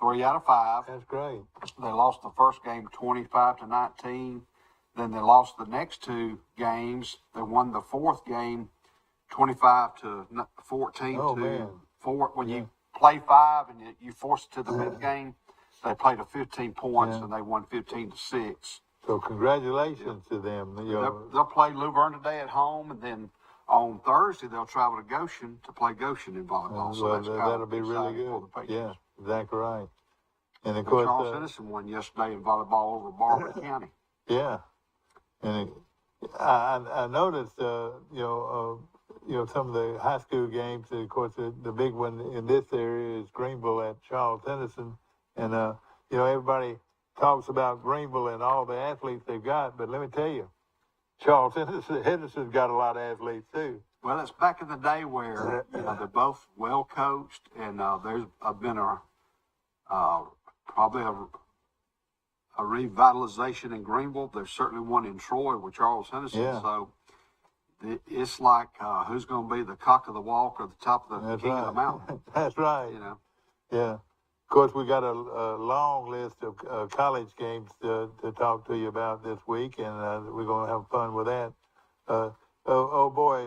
3 out of 5. That's great. They lost the first game 25-19. Then they lost the next 2 games. They won the 4th game 25-14 4. When you play 5 and you force it to the mid game, they played 15 points and they won 15-6. So congratulations to them. They'll play Luverne today at home, and then on Thursday they'll travel to Goshen to play Goshen in volleyball. So that'll be really good. Yeah, exactly right. And of course, course, Charles Edison won yesterday in volleyball over Barber County. Yeah, and I noticed, some of the high school games. And of course, the big one in this area is Greenville at Charles Henderson, and everybody talks about Greenville and all the athletes they've got, but let me tell you, Charles Henderson's got a lot of athletes too. Well, it's back in the day where they're both well coached, and there's been probably a revitalization in Greenville. There's certainly one in Troy with Charles Henderson. Yeah. So it's like who's going to be the cock of the walk or the top of the king of the mountain. That's right. You know. Yeah. Of course, we got a long list of college games to talk to you about this week, and we're going to have fun with that. Oh boy,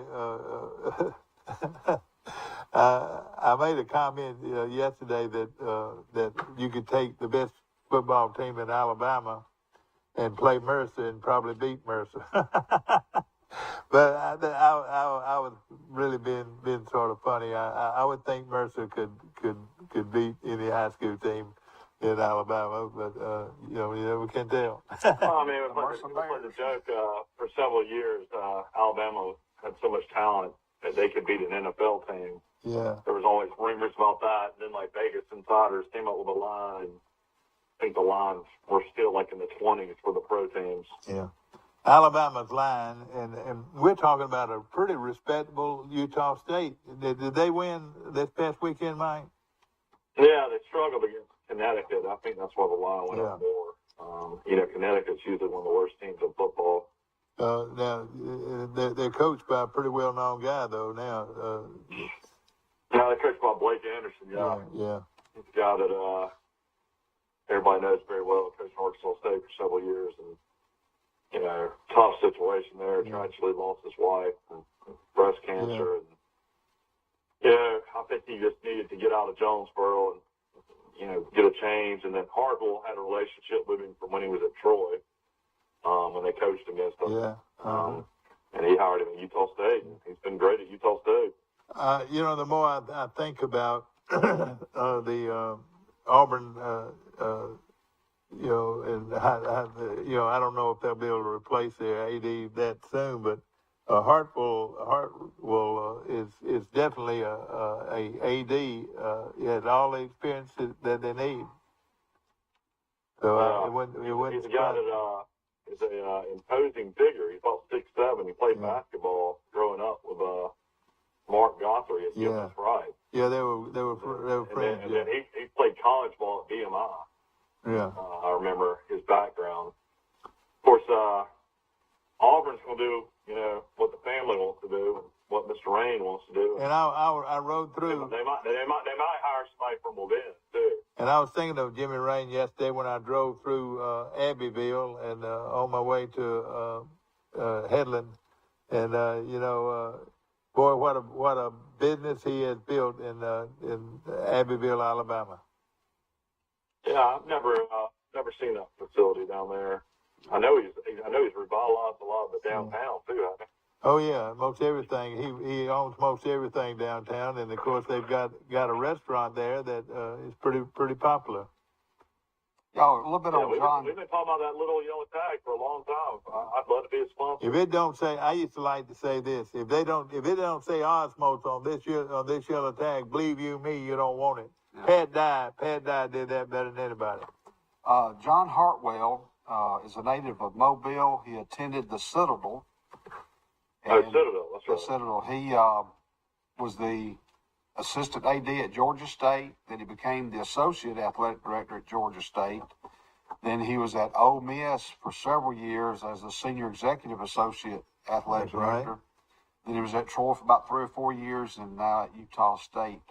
I made a comment yesterday that you could take the best football team in Alabama and play Mercer and probably beat Mercer. But I was really being sort of funny. I would think Mercer could beat any high school team in Alabama, but you never can tell. Well, I mean, it was like a joke for several years. Alabama had so much talent that they could beat an NFL team. Yeah. There was always rumors about that. And then, like, Vegas insiders came up with a line. I think the lines were still, like, in the 20s for the pro teams. Yeah. Alabama's line, and we're talking about a pretty respectable Utah State. Did they win this past weekend, Mike? Yeah, they struggled against Connecticut. I think that's why the line went up more. Connecticut's usually one of the worst teams in football. Now, they're coached by a pretty well-known guy, though, now. No, they're coached by Blake Anderson, Yeah. He's a guy that everybody knows very well. Coached Arkansas State for several years, and tough situation there. Tragically lost his wife from breast cancer. And, I think he just needed to get out of Jonesboro and, get a change. And then Hartwell had a relationship with him from when he was at Troy, when they coached against him. Yeah. And he hired him at Utah State. And he's been great at Utah State. The more I think about the Auburn, and I don't know if they'll be able to replace their AD that soon, but Hartwell is definitely a AD. He has all the experience that they need. So he's a guy that is a imposing figure. He's about 6'7". He played basketball growing up with Mark Guthrie at UMass Rice. Yeah, they were friends. And then he played college ball at BMI. Yeah. I remember his background. Of course, Auburn's going to do, what the family wants to do, what Mr. Rain wants to do. And I rode through. They might hire somebody from Lavin too. And I was thinking of Jimmy Rain yesterday when I drove through Abbeville and on my way to Headland, and boy, what a business he has built in Abbeville, Alabama. Yeah, I've never seen that facility down there. I know he's revitalized a lot of the downtown too, I think. Oh yeah, most everything. He owns most everything downtown, and of course they've got a restaurant there that is pretty popular. Yo, a little bit on John. We've been talking about that little yellow tag for a long time. I'd love to be a sponsor. If it don't say, I used to like to say this: if it don't say Osmos on this yellow tag, believe you me, you don't want it. Yeah. Pat Dye did that better than anybody. John Hartwell is a native of Mobile. He attended the Citadel. Citadel, that's right. The Citadel. He was the assistant AD at Georgia State. Then he became the associate athletic director at Georgia State. Then he was at Ole Miss for several years as the senior executive associate athletic director. Right. Then he was at Troy for about 3 or 4 years, and now at Utah State.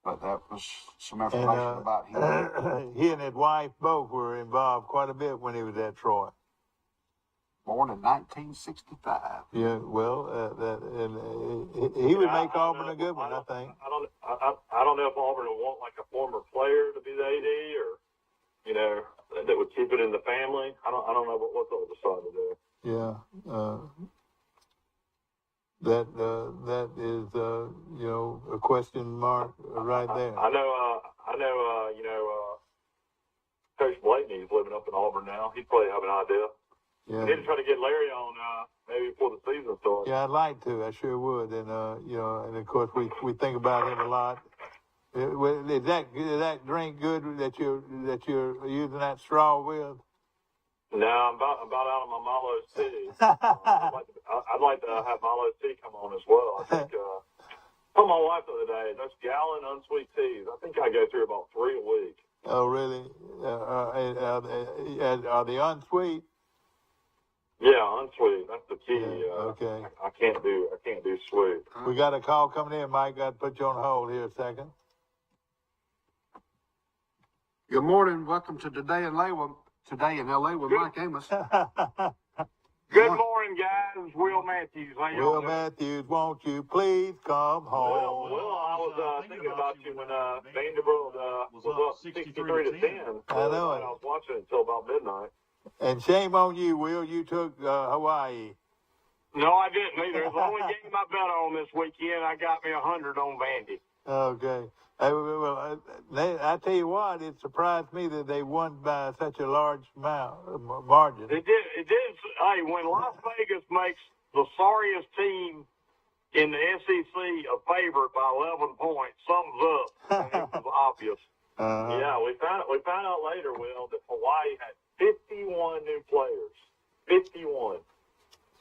But that was some information about him. He and his wife both were involved quite a bit when he was at Troy. Born in 1965. Yeah, well, he would make Auburn a good one, I think. I don't know if Auburn would want like a former player to be the AD, or that would keep it in the family. I don't know what they'll decide to do. Yeah, that is a question mark right there. I know. Coach Blakeney's living up in Auburn now. He'd probably have an idea. Yeah. We need to try to get Larry on maybe before the season starts. Yeah, I'd like to. I sure would. And and of course we think about him a lot. Is that drink good that you're using that straw with? No, I'm about out of my Milo's tea. I'd like to have Milo's tea come on as well. I think. I told my wife the other day, those gallon unsweet teas, I think I go through about 3 a week. Oh, really? Are they unsweet? Yeah, unsweet. That's the key. Yeah, okay. I can't do sweet. We got a call coming in, Mike. Got to put you on hold here a second. Good morning. Welcome to Today in LA with Mike Amos. Good morning, guys. Will Matthews. How y'all Will doing? Matthews, won't you please come home? Well, I was thinking about you when Vanderbilt was up 63 to 10. I know I it. was watching it until about midnight. And shame on you, Will. You took Hawaii. No, I didn't either. It's the only game I bet on this weekend. I got me 100 on Vandy. Okay. I tell you what, it surprised me that they won by such a large margin. It did. Hey, when Las Vegas makes the sorriest team in the SEC a favorite by 11 points, something's up. And it was obvious. Yeah, we found out later, Will, that Hawaii had 51 new players. 51.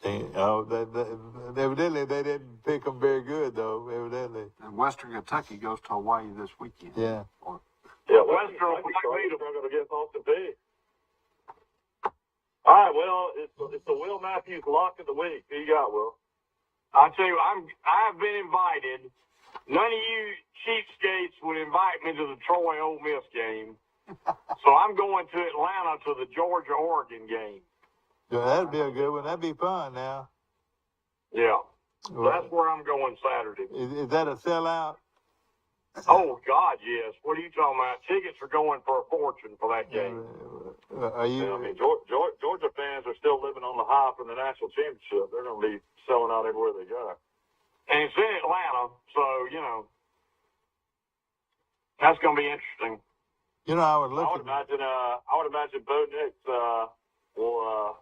Evidently they didn't pick them very good, though. Evidently. And Western Kentucky goes to Hawaii this weekend. Yeah. Yeah, Western will struggle against Austin Peay. All right, well, it's the Will Matthews lock of the week. Who you got, Will? I tell you, I've been invited. None of you cheapskates would invite me to the Troy Ole Miss game, so I'm going to Atlanta to the Georgia-Oregon game. Yeah, that'd be a good one. That'd be fun now. Yeah, Well, that's where I'm going Saturday. is that a sellout? Oh, God, yes. What are you talking about? Tickets are going for a fortune for that game. Are you? Yeah, I mean, Georgia fans are still living on the high from the national championship. They're going to be selling out everywhere they go. And it's in Atlanta, so, that's going to be interesting. I would I would imagine Bo Nix will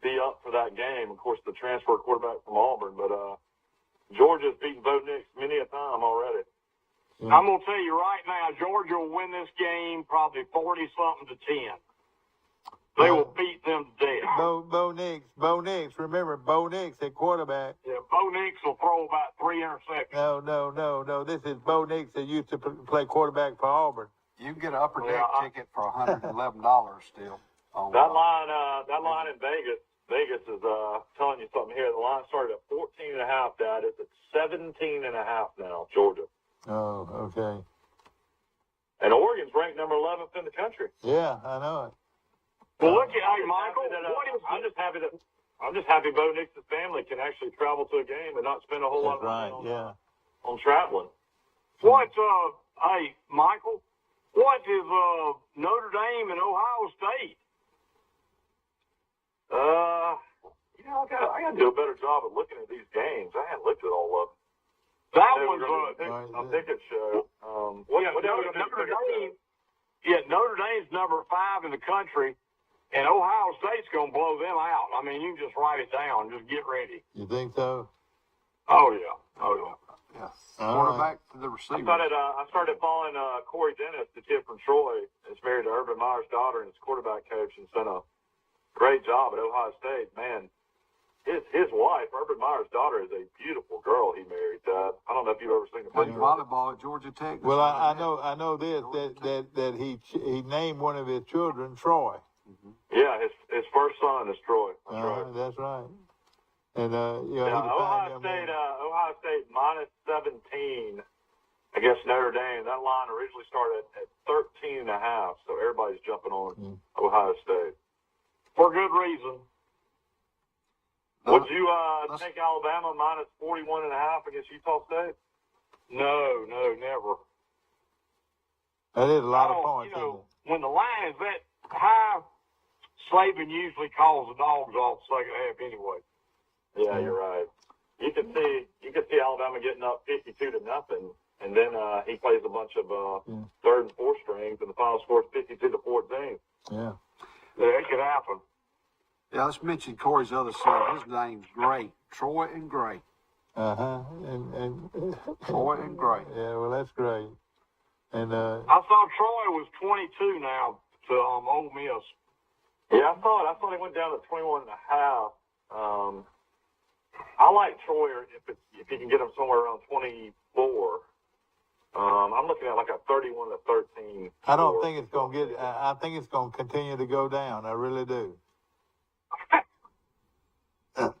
be up for that game. Of course, the transfer quarterback from Auburn, but Georgia's beaten Bo Nix many a time already. Yeah. I'm going to tell you right now, Georgia will win this game probably 40-something to 10. They will beat them to death. Bo Nix. Remember, Bo Nix at quarterback. Yeah, Bo Nix will throw about 3 interceptions. No. This is Bo Nix that used to play quarterback for Auburn. You can get an upper deck ticket for $111 still. That line in Vegas is telling you something here. The line started at 14.5, Dad. It's at 17.5 now, Georgia. Oh, okay. And Oregon's ranked number 11th in the country. Yeah, I know it. Well, look at Michael. I'm just happy Bo Nix's family can actually travel to a game and not spend a whole lot of money on traveling. Hey, Michael, what is Notre Dame and Ohio State? I got to do a better job of looking at these games. I hadn't looked at all of them. That one's a ticket show. Notre Dame's number 5 in the country, and Ohio State's going to blow them out. I mean, you can just write it down. Just get ready. You think so? Oh, yeah. Yes. Quarterback to the receiver. I started following Corey Dennis, the kid from Troy. Is married to Urban Meyer's daughter and his quarterback coach, and done a great job at Ohio State. Man, his wife, Urban Meyer's daughter, is a beautiful girl he married. I don't know if you've ever seen her. Played volleyball at Georgia Tech. Well, I know this that he named one of his children Troy. Mm-hmm. Yeah, his first son is Troy. That's right. That's right. And Ohio State minus 17 against Notre Dame. That line originally started at 13.5, so everybody's jumping on Ohio State for good reason. Would you take Alabama minus 41.5 against Utah State? No, never. That is a lot of points. When the line is that high, Saban usually calls the dogs off the second half anyway. Yeah, you're right. You could see Alabama getting up 52-0, and then he plays a bunch of third and fourth strings, and the final score is 52-14. Yeah, it could happen. Yeah, let's mention Corey's other son. His name's Gray. Troy and Gray. And Troy and Gray. Yeah, well, that's great. And I thought Troy was 22 now to Ole Miss. Yeah, I thought he went down to 21.5. I like Troy if you can get him somewhere around 24. I'm looking at like a 31-13. I don't think it's going to get. I think it's going to continue to go down. I really do.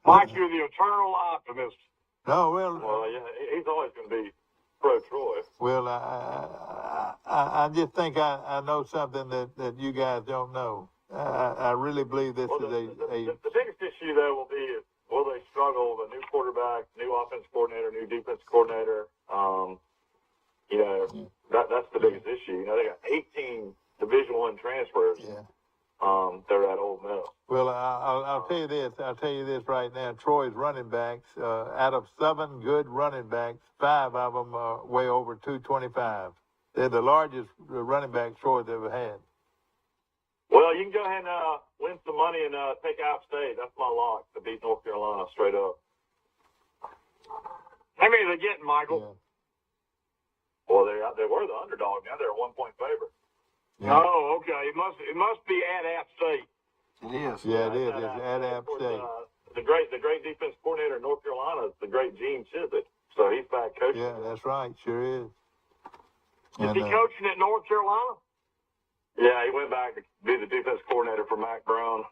Mike, you're the eternal optimist. No, well, yeah, he's always going to be pro Troy. Well, I just think I know something that you guys don't know. I really believe this is the biggest issue though will be will they struggle with a new quarterback, new offense coordinator, new defense coordinator. That's the biggest issue. They got 18 Division I transfers. Yeah. They're at Ole Miss. Well, I'll tell you this. I'll tell you this right now. Troy's running backs, out of 7 good running backs, 5 of them are way over 225. They're the largest running backs Troy's ever had. Well, you can go ahead and win some money and take App State. That's my lock to beat North Carolina straight up. How many are they getting, Michael? Yeah. Well, they were the underdog. Now they're a 1-point favorite. Yeah. Oh, okay. It must be at App State. It is. Yeah, it is. It's at App State. The great defense coordinator in North Carolina is the great Gene Chizik. So he's back coaching. Yeah, that's right. Sure is. Is he coaching at North Carolina? Yeah, he went back to be the defense coordinator for Mac Brown.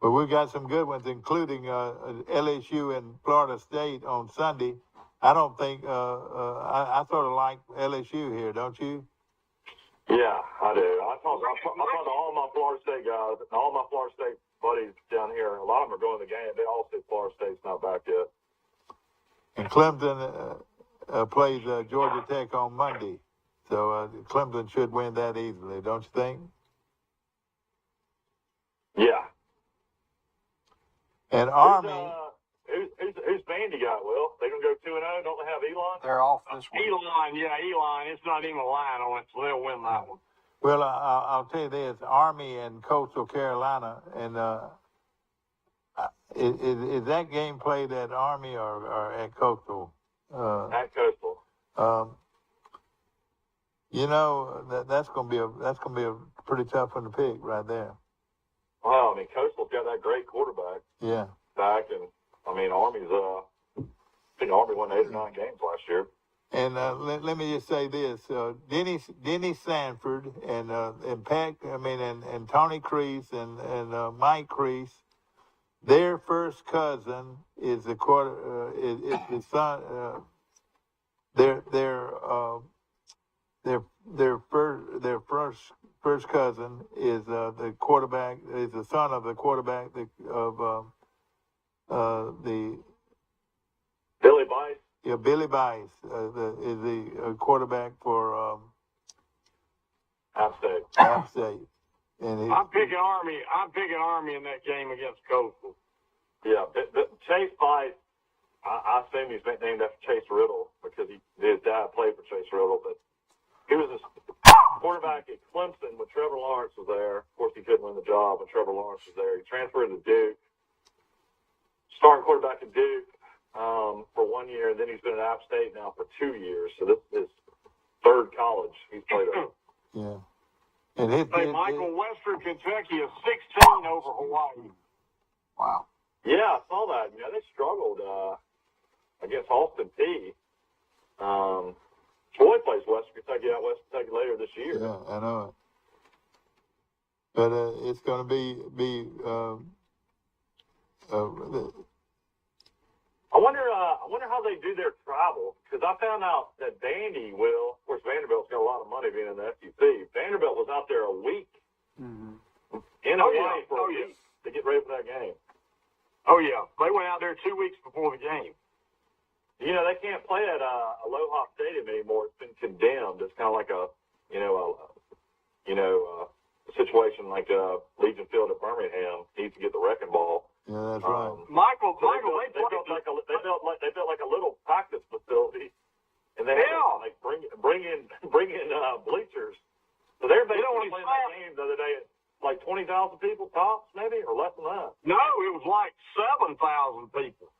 But we've got some good ones, including LSU and Florida State on Sunday. I don't think I sort of like LSU here, don't you? Yeah, I do. I talked to all my Florida State guys, and all my Florida State buddies down here. A lot of them are going to the game. They all say Florida State's not back yet. And Clemson plays Georgia Tech on Monday. So Clemson should win that easily, don't you think? Yeah. And Army. Who's Vandy got, Will? They going to go 2-0? Don't they have Elon? They're off this week. Elon. It's not even a line on it, so they'll win that one. Well, I'll tell you this: Army and Coastal Carolina, and is that game played at Army or at Coastal? At Coastal. That's gonna be a pretty tough one to pick right there. Well, I mean, Coastal's got that great quarterback. Yeah. Back, and I mean, Army's I think Army won 8 or 9 games last year. And let me just say this: Denny Sanford and Pat, and Tony Crease and Mike Crease, their first cousin is the is the son. Their first cousin is the quarterback. Is the son of the quarterback of the Billy Bice. Yeah, Billy Bice is the quarterback for App State. App State. And I'm picking Army. I'm picking Army in that game against Coastal. Yeah, but Chase Bice, I assume he's named after Chase Riddle because his dad played for Chase Riddle, but he was a quarterback at Clemson when Trevor Lawrence was there. Of course, he couldn't win the job when Trevor Lawrence was there. He transferred to Duke, starting quarterback at Duke for 1 year, and then he's been at App State now for 2 years. So this is his 3rd college he's played at. Yeah. And Michael, Western Kentucky is 16 over Hawaii. Wow. Yeah, I saw that. They struggled against Austin Peay. Troy plays Western Kentucky out West Kentucky later this year. Yeah, I know it. But it's going to be I wonder how they do their travel, because I found out that Vandy will. Of course, Vanderbilt's got a lot of money being in the SEC. Vanderbilt was out there a week in Hawaii for a week to get ready for that game. Oh yeah, they went out there 2 weeks before the game. They can't play at Aloha Stadium anymore. It's been condemned. It's kind of like a situation like Legion Field at Birmingham needs to get the wrecking ball. Yeah, that's right. Michael, they built like a little practice facility, and they had bring in bleachers. So they're basically playing that game the other day at like 20,000 people tops, maybe, or less than that. No, it was like 7,000 people.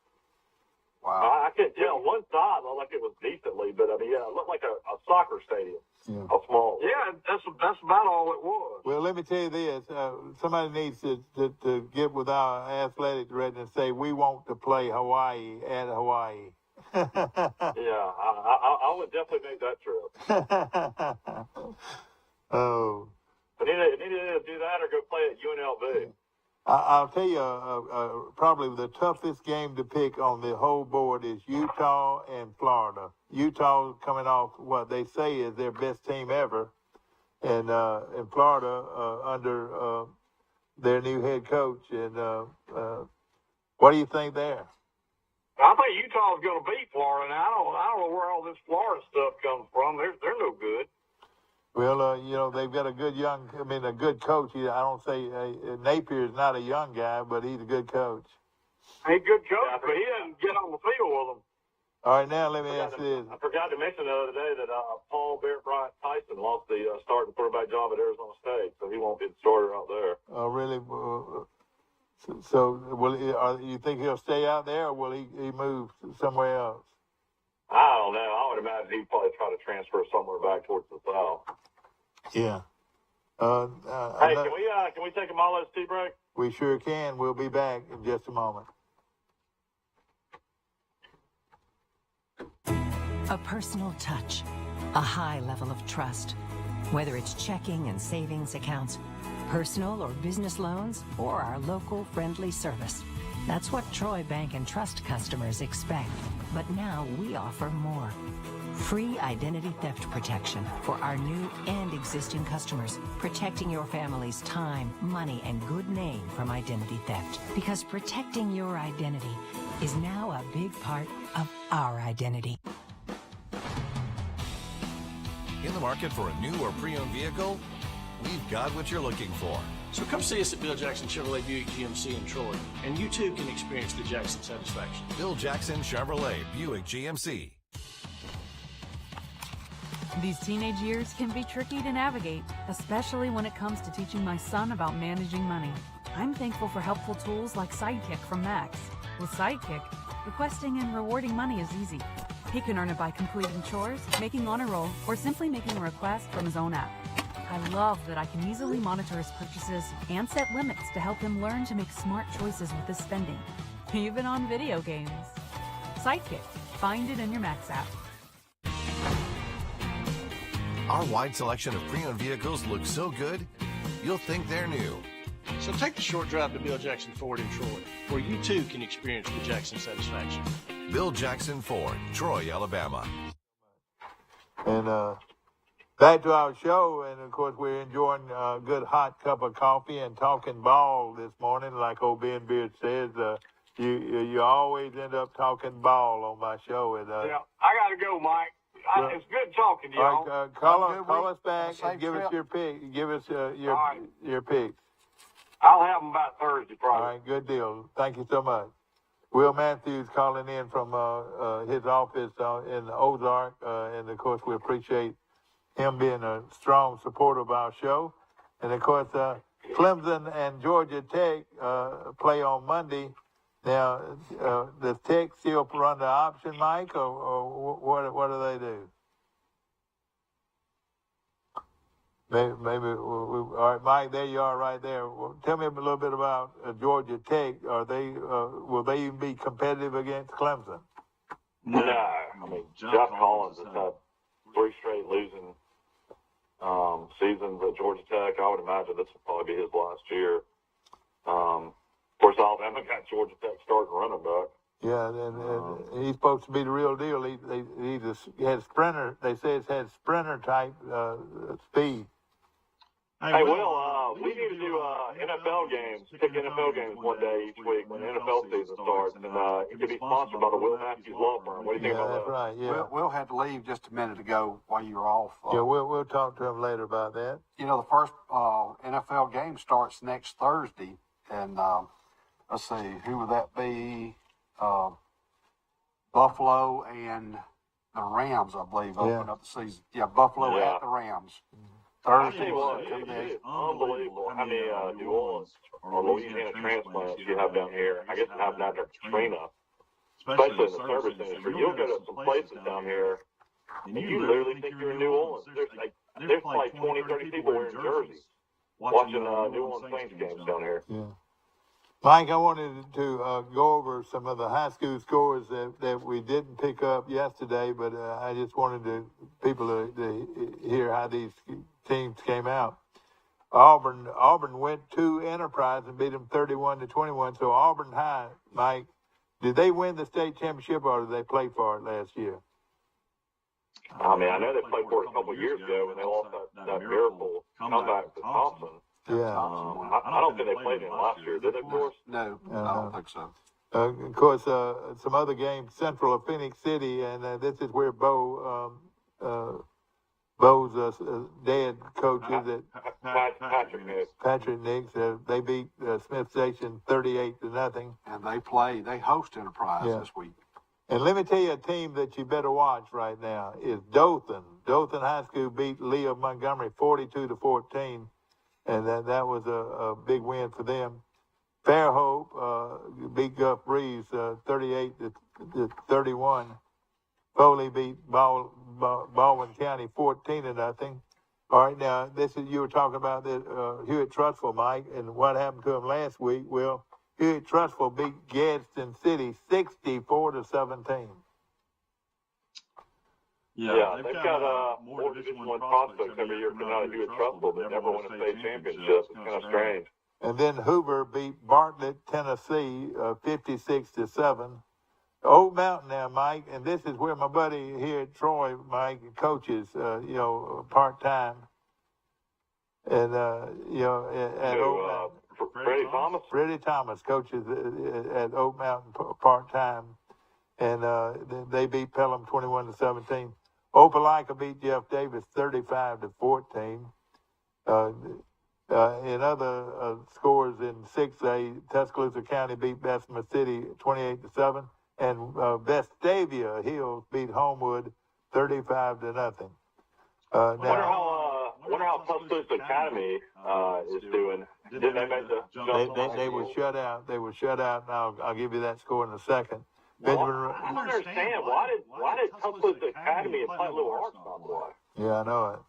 Wow. I couldn't tell. One side looked like it was decently, but it looked like a soccer stadium. Yeah. How small? Yeah, that's about all it was. Well, let me tell you this: somebody needs to get with our athletic director and say we want to play Hawaii at Hawaii. Yeah, I would definitely make that trip. Oh. But either do that or go play at UNLV. I'll tell you, probably the toughest game to pick on the whole board is Utah and Florida. Utah coming off what they say is their best team ever, and Florida under their new head coach. And what do you think there? I think Utah's going to beat Florida. Now I don't know where all this Florida stuff comes from. They're no good. Well, they've got a good coach. I don't say Napier's not a young guy, but he's a good coach. He's a good coach, but he doesn't get on the field with them. All right, now let me ask this. I forgot to mention the other day that Paul Bear Bryant Tyson lost the starting quarterback job at Arizona State, so he won't be the starter out there. Oh, really? So will you think he'll stay out there, or will he move somewhere else? I don't know. I would imagine he'd probably try to transfer somewhere back towards the south. Yeah. Hey, can we take a Milo's tea break? We sure can. We'll be back in just a moment. A personal touch, a high level of trust. Whether it's checking and savings accounts, personal or business loans, or our local friendly service. That's what Troy Bank and Trust customers expect. But now we offer more. Free identity theft protection for our new and existing customers, protecting your family's time, money, and good name from identity theft. Because protecting your identity is now a big part of our identity. In the market for a new or pre-owned vehicle? We've got what you're looking for. So come see us at Bill Jackson Chevrolet Buick GMC in Troy, and you too can experience the Jackson satisfaction. Bill Jackson Chevrolet Buick GMC. These teenage years can be tricky to navigate, especially when it comes to teaching my son about managing money. I'm thankful for helpful tools like Sidekick from Max. With Sidekick, requesting and rewarding money is easy. He can earn it by completing chores, making honor roll, or simply making a request from his own app. I love that I can easily monitor his purchases and set limits to help him learn to make smart choices with his spending, even on video games. Sidekick. Find it in your Max app. Our wide selection of pre-owned vehicles looks so good, you'll think they're new. So take the short drive to Bill Jackson Ford in Troy, where you too can experience the Jackson satisfaction. Bill Jackson Ford, Troy, Alabama. And back to our show, and of course we're enjoying a good hot cup of coffee and talking ball this morning. Like old Ben Beard says, you always end up talking ball on my show. And yeah, I got to go, Mike. It's good talking to you. All right, call us back and give us your pick. Give us your picks. I'll have them about Thursday, probably. All right, good deal. Thank you so much. Will Matthews calling in from his office in Ozark, and of course we appreciate him being a strong supporter of our show. And of course, Clemson and Georgia Tech play on Monday. Now, does Tech still run the option, Mike, or what do they do? Maybe all right, Mike. There you are, right there. Well, tell me a little bit about Georgia Tech. Are they will they even be competitive against Clemson? No, I mean Jeff Collins has had 3 straight losing seasons at Georgia Tech. I would imagine this will probably be his last year. Of course, Alabama got Georgia Tech starting running back. Yeah, and he's supposed to be the real deal. He just had sprinter. They say it's had sprinter type speed. Hey, Will, we need to do NFL games, pick NFL games one day each week when the NFL season starts, and it could be sponsored by the Will Matthews Law Firm. What do you think about that? That's right, yeah. Will had to leave just a minute ago while you were off. Yeah, we'll talk to him later about that. You know, the first NFL game starts next Thursday, and let's see, who would that be? Buffalo and the Rams, I believe, open up the season. Yeah, Buffalo at the Rams. I tell you what, it's unbelievable how many New Orleans or Louisiana transplants you have down here. I guess it happened after Katrina, especially in the service industry. You'll go to some places down here, and you literally think you're in New Orleans. There's like 20, 30 people wearing jerseys watching New Orleans Saints games down here. Yeah. Mike, I wanted to go over some of the high school scores that we didn't pick up yesterday, but I just wanted people to hear how these teams came out. Auburn went to Enterprise and beat them 31-21. So Auburn High, Mike, did they win the state championship or did they play for it last year? I mean, I know they played for it a couple of years ago when they lost that miracle comeback to Thompson. Yeah. I don't think they played in last year, did they, Boris? No, I don't think so. Of course, some other games, Central of Phoenix City, and this is where Bo's dad coaches at Patrick Nix. They beat Smith Station 38-0. And they host Enterprise this week. And let me tell you a team that you better watch right now is Dothan. Dothan High School beat Lee of Montgomery 42-14, and that was a big win for them. Fairhope beat Gulf Breeze 38-31. Foley beat Baldwin County 14-0. All right, now you were talking about the Hewitt-Trussville, Mike, and what happened to them last week. Well, Hewitt-Trussville beat Gadsden City 64-17. Yeah, they've got more Division I prospects every year coming out of Hewitt-Trussville that never won a state championship. It's kind of strange. And then Hoover beat Bartlett, Tennessee, 56-7. Old Mountain now, Mike, and this is where my buddy here at Troy, Mike, coaches, part-time. And, at Old Mountain. Freddie Thomas coaches at Oak Mountain part-time. And they beat Pelham 21-17. Opelika beat Jeff Davis 35-14. In other scores in 6A, Tuscaloosa County beat Bessemer City 28-7. And Vestavia Hills beat Homewood 35-0. I wonder how Tuscaloosa Academy is doing. Didn't they make the jump? They were shut out. They were shut out, and I'll give you that score in a second. Well, I don't understand. Why did Tuscaloosa Academy and Platte Little Arts not play? Yeah, I know it.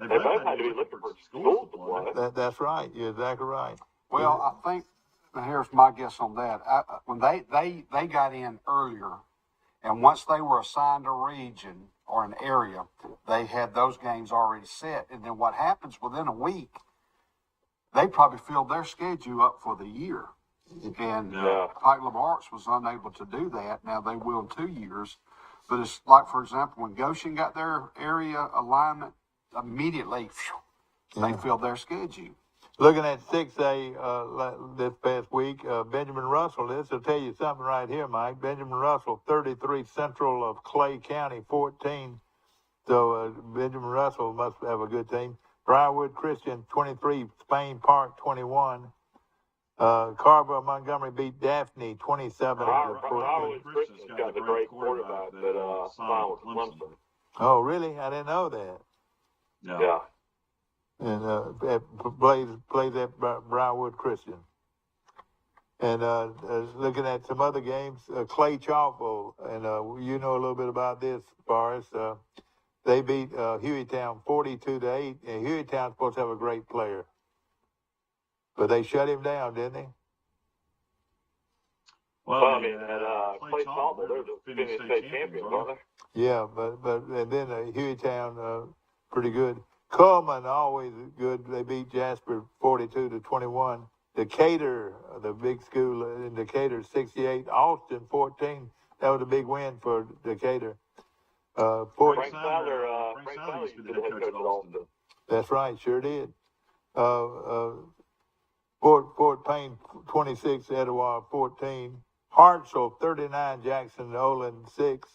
They both had to be looking for schools to play. That's right. You're exactly right. Well, I think, and here's my guess on that. When they got in earlier, and once they were assigned a region or an area, they had those games already set. And then what happens within a week, they probably filled their schedule up for the year. And Platte Little Arts was unable to do that. Now they will in 2 years. But it's like, for example, when Goshen got their area alignment, immediately they filled their schedule. Looking at 6A this past week, Benjamin Russell, this will tell you something right here, Mike. Benjamin Russell, 33, Central of Clay County, 14. So Benjamin Russell must have a good team. Briarwood Christian, 23, Spain Park, 21. Carver Montgomery beat Daphne, 27. Briarwood Christian's got the great quarterback that signed with Clemson. Oh, really? I didn't know that. Yeah. And plays at Briarwood Christian. And looking at some other games, Clay Chalkville, and you know a little bit about this, Boris. They beat Hueytown 42-8, and Hueytown's supposed to have a great player, but they shut him down, didn't they? Well, I mean, Clay Chalkville, they're the Phoenix State champions, aren't they? Yeah, but and then Hueytown, pretty good. Coleman, always good. They beat Jasper 42-21. Decatur, the big school in Decatur, 68. Austin, 14. That was a big win for Decatur. Frank Sadler used to be the head coach at Austin. That's right, sure did. Fort Payne, 26. Etowah, 14. Hartsville, 39. Jackson Olin, 6.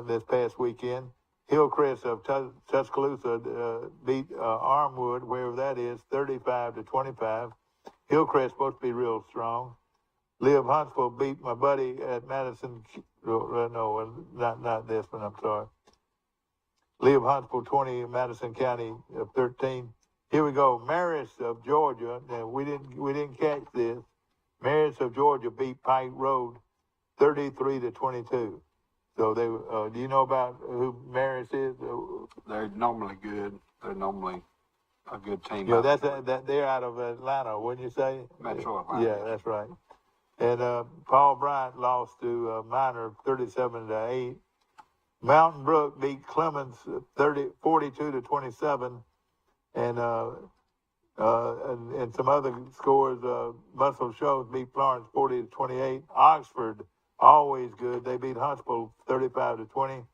This past weekend. Hillcrest of Tuscaloosa beat Armwood, wherever that is, 35-25. Hillcrest supposed to be real strong. Lee of Huntsville beat my buddy at Madison. No, not this one. I'm sorry. Lee of Huntsville 20, Madison County 13. Here we go. Marist of Georgia. Now we didn't catch this. Marist of Georgia beat Pike Road 33-22. So they, do you know about who Marist is? They're normally good. They're normally a good team. Yeah, they're out of Atlanta, wouldn't you say? Metro Atlanta. Yeah, that's right. And Paul Bryant lost to Minor 37-8. Mountain Brook beat Clemens 42-27. And And some other scores, Muscle Shoals beat Florence 40-28. Oxford, always good. They beat Huntsville 35-20.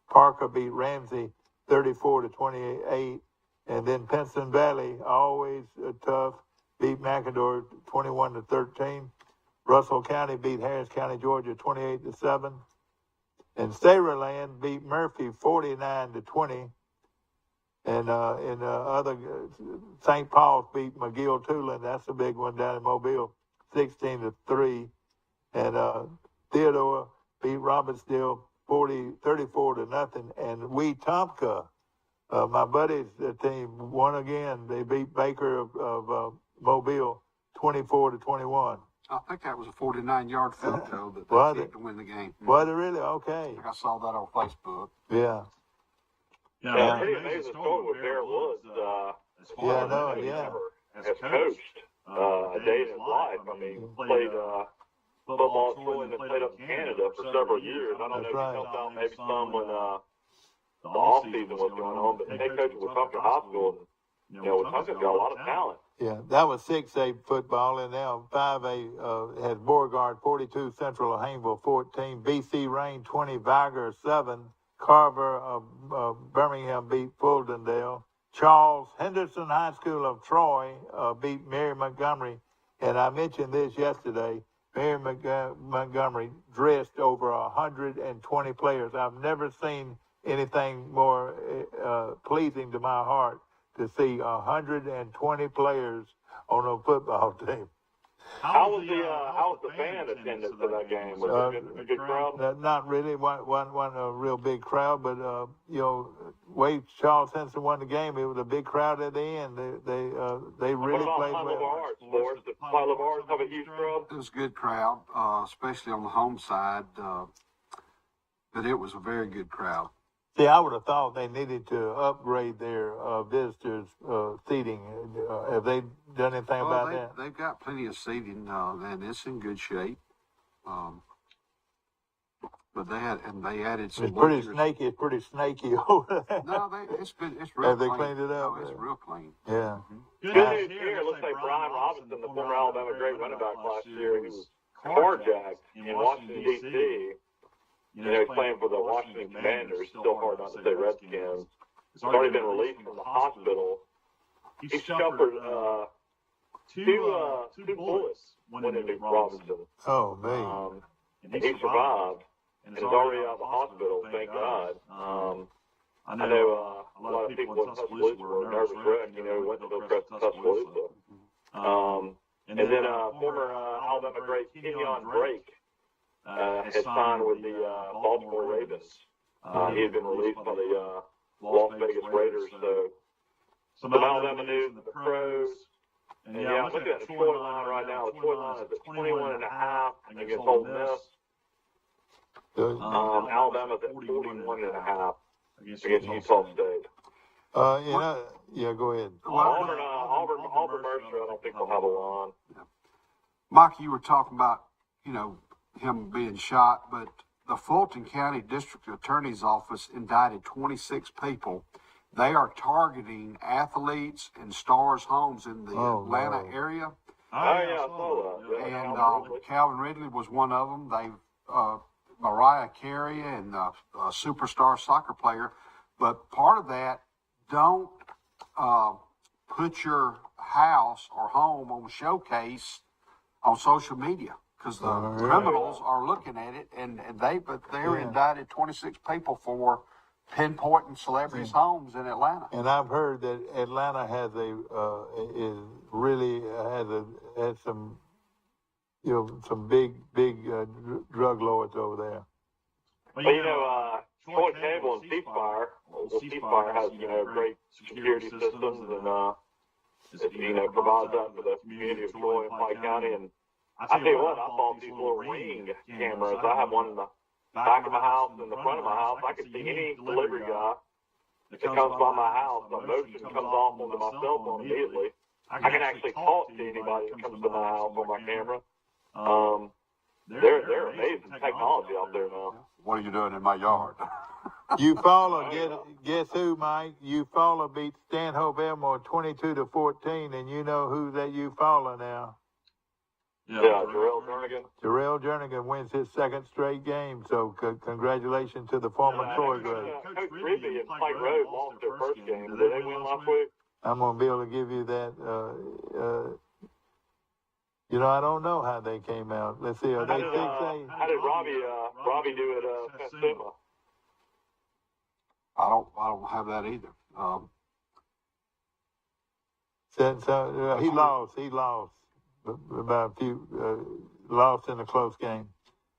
Parker beat Ramsey 34-28. And then Pinson Valley, always tough, beat McAdoo 21-13. Russell County beat Harris County, Georgia 28-7. And Saraland beat Murphy 49-20. And in other, St. Paul's beat McGill-Tulane. That's a big one down in Mobile, 16-3. And Theodore beat Robbinsdale 34-0. And Wetumpka, my buddy's team, won again. They beat Baker of Mobile 24-21. I think that was a 49-yard field goal that they kicked to win the game. Was it really? Okay. I saw that on Facebook. Yeah. Yeah, pretty amazing story with Bear Woods. As coached a day in his life. I mean, played football at Troy and then played up in Canada for several years. I don't know if he helped out maybe some when the off season was going on, but head coach was Wetumpka High School. And, Wetumpka's got a lot of talent. Yeah, that was 6A football, and now 5A has Beauregard 42, Central Haynesville 14, BC Rain 20, Viger 7, Carver of Birmingham beat Fuldendale, Charles Henderson High School of Troy beat Mary Montgomery, and I mentioned this yesterday. Mary Montgomery dressed over 120 players. I've never seen anything more pleasing to my heart to see 120 players on a football team. How was the fan attendance to that game? Was it a good crowd? Not really. One a real big crowd, but way Charles Henson won the game, it was a big crowd at the end. They really played well. What about Pine LeVars have a huge crowd? It was a good crowd, especially on the home side. But it was a very good crowd. See, I would have thought they needed to upgrade their visitors' seating. Have they done anything about that? They've got plenty of seating, and it's in good shape. But they added some. It's pretty snaky. It's pretty snaky over there. No, it's real. Have they clean. cleaned it up? No, it's real clean. Yeah. Good news here. It looks like Brian Robinson, the former Alabama great running back last year, he was carjacked in Washington, D.C. He's playing for the Washington Commanders. Still hard not to say Redskins. He's already been released from the hospital. He suffered two bullets went into Robinson. Oh, man. And he survived and is already out of the hospital, thank God. I know a lot of people in Tuscaloosa were nervous wreck. He went to go to Tuscaloosa. And then former Alabama great Kenyon Drake had signed with the Baltimore Ravens. He had been released by the Las Vegas Raiders. So some Alabama news, the pros. And I'm looking at the Troy line right now. The Troy line is at 21.5 against Ole Miss. Alabama's at 41.5 against Utah State. Yeah, go ahead. Auburn Mercer, I don't think they'll have a line. Mike, you were talking about, him being shot, but the Fulton County District Attorney's Office indicted 26 people. They are targeting athletes and stars' homes in the Atlanta area. Oh, yeah, I saw that. And Calvin Ridley was one of them. Mariah Carey and a superstar soccer player. But part of that, don't put your house or home on showcase on social media, because the criminals are looking at it, and they're indicted 26 people for pinpointing celebrities' homes in Atlanta. And I've heard that Atlanta has some some big drug lords over there. Well, Troy Cable and Ceasefire. Ceasefire has great security systems and provides that for the community of Troy and Pike County. And I tell you what, I bought these little Ring cameras. I have one in the back of my house and in the front of my house. I can see any delivery guy that comes by my house. My motion comes off onto my cell phone immediately. I can actually talk to anybody that comes to my house on my camera. They're amazing technology out there now. What are you doing in my yard? Eufaula, guess who, Mike? Eufaula beat Stanhope Elmore 22-14, and you know who's at Eufaula now. Yeah, Jarrell Jernigan. Jarrell Jernigan wins his second straight game, so congratulations to the former Troy grad. Coach Rigby and Pike Road lost their first game. Did they win last week? I'm going to be able to give you that. I don't know how they came out. Let's see. Are they 6-8? How did Robbie do at Pennsylvania? I don't have that either. He lost. He lost about a few. Lost in a close game.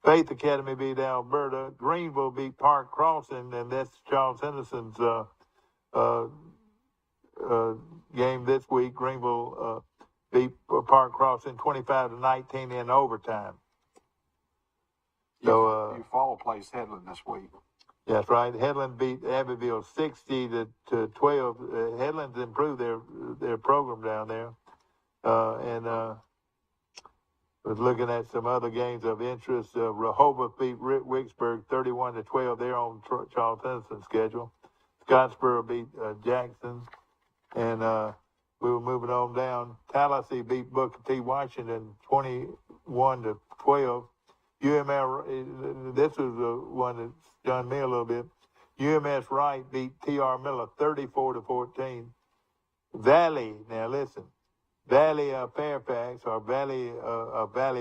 Faith Academy beat Alberta. Greenville beat Park Crossing, and that's Charles Henderson's game this week. Greenville beat Park Crossing 25-19 in overtime. So Eufaula plays Headland this week. That's right. Headland beat Abbeville 60-12. Headland's improved their program down there, and was looking at some other games of interest. Rehoboth beat Wicksburg 31-12. They're on Charles Henderson's schedule. Scottsboro beat Jackson, and we were moving on down. Tallahassee beat Booker T. Washington 21-12. UML, this was the one that stunned me a little bit. UMS Wright beat T.R. Miller 34-14. Valley, now listen, Valley Fairfax or Valley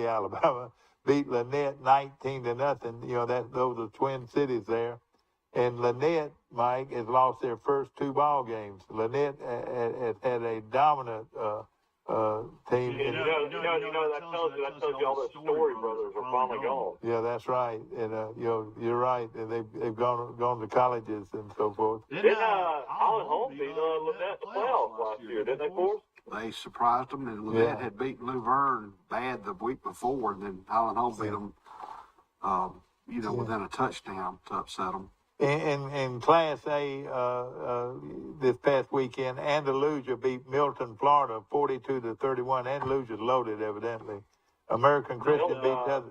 Alabama beat Lynette 19-0. Those are twin cities there. And Lynette, Mike, has lost their first two ball games. Lynette has had a dominant team. That tells you all the Story brothers are finally gone. Yeah, that's right. And you're right. And they've gone to colleges and so forth. Didn't Holland Home beat Lynette in the playoffs last year? Didn't they, Forrest? They surprised them, and Lynette had beaten Luverne bad the week before, and then Holland Home beat them, within a touchdown to upset them. In Class A this past weekend, Andalusia beat Milton, Florida, 42-31. Andalusia's loaded, evidently. American Christian beat Milton,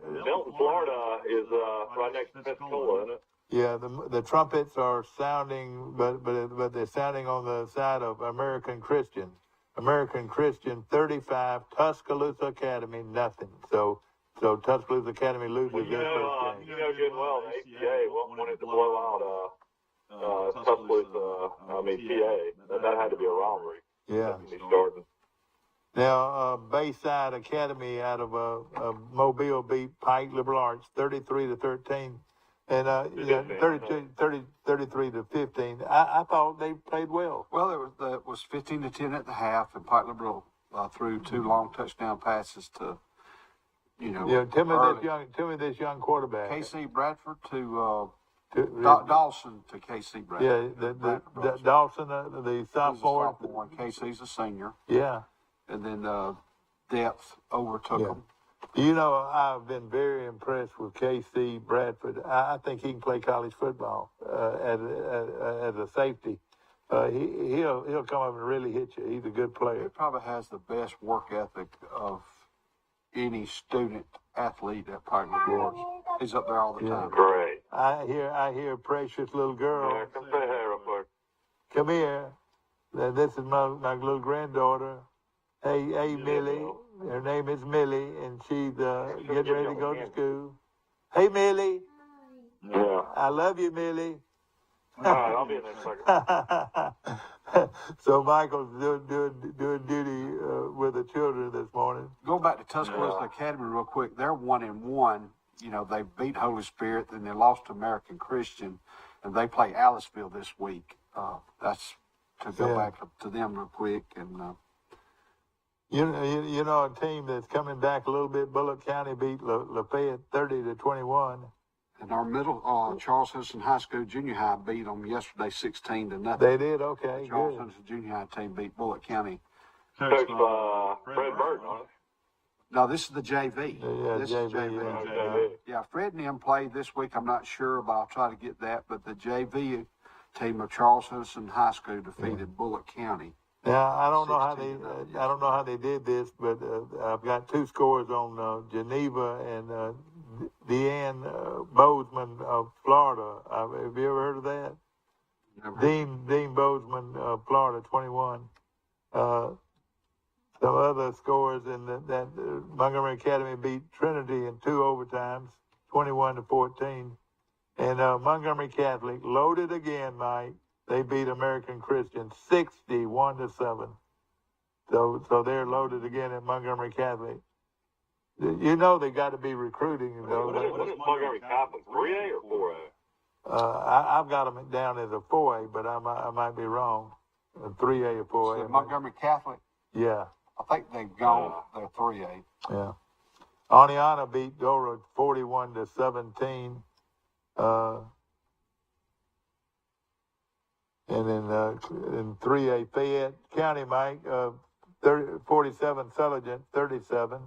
Florida is right next to Pensacola, isn't it? Yeah, the trumpets are sounding, but they're sounding on the side of American Christian. American Christian 35, Tuscaloosa Academy nothing. So Tuscaloosa Academy loses their first game. You know good well, the APA wanted to blow out Tuscaloosa, PA. That had to be a robbery. Yeah. Now, Bayside Academy out of Mobile beat Pike Liberal Arts 33-13. And 33-15. I thought they played well. Well, it was 15-10 at the half, and Pike Liberal threw two long touchdown passes to. Tell me this young quarterback. KC Bradford to Dawson to KC Bradford. Yeah, Dawson, the sophomore. And KC's a senior. Yeah. And then depth overtook him. I've been very impressed with KC Bradford. I think he can play college football as a safety. He'll come up and really hit you. He's a good player. He probably has the best work ethic of any student athlete at Pike Liberal Arts. He's up there all the time. Great. I hear precious little girl. Yeah, come say hey real quick. Come here. This is my little granddaughter. Hey, Millie. Her name is Millie, and she's getting ready to go to school. Hey, Millie. Yeah. I love you, Millie. All right, I'll be in there in a second. So Michael's doing duty with the children this morning. Going back to Tuscaloosa Academy real quick, they're 1-1. They beat Holy Spirit, then they lost to American Christian, and they play Aliceville this week. That's to go back to them real quick. And a team that's coming back a little bit. Bullock County beat Lafayette 30-21. And our middle, Charles Henderson High School Junior High beat them yesterday 16-0. They did, okay. Charles Henderson Junior High team beat Bullock County. Coached by Fred Burton, huh? No, this is the JV. Yeah, this JV, is JV. yeah. Yeah, Fred and them played this week. I'm not sure, but I'll try to get that. But the JV team of Charles Henderson High School defeated Bullock County. Now I don't know how they did this, but I've got two scores on Geneva and Deanne Bozeman of Florida. Have you ever heard of that? Never. Dean Bozeman of Florida, 21. Some other scores in that Montgomery Academy beat Trinity in 2 overtimes, 21-14. And Montgomery Catholic loaded again, Mike. They beat American Christian 61-7. So they're loaded again at Montgomery Catholic. You know they got to be recruiting. What is Montgomery Catholic? 3A or 4A? I've got them down as a 4A, but I might be wrong. 3A or 4A. So Montgomery Catholic. Yeah. I think they've gone. They're 3A. Yeah. Oneonta beat Dora 41-17. And then in 3A Fayette County, Mike, 47 Sulligent 37.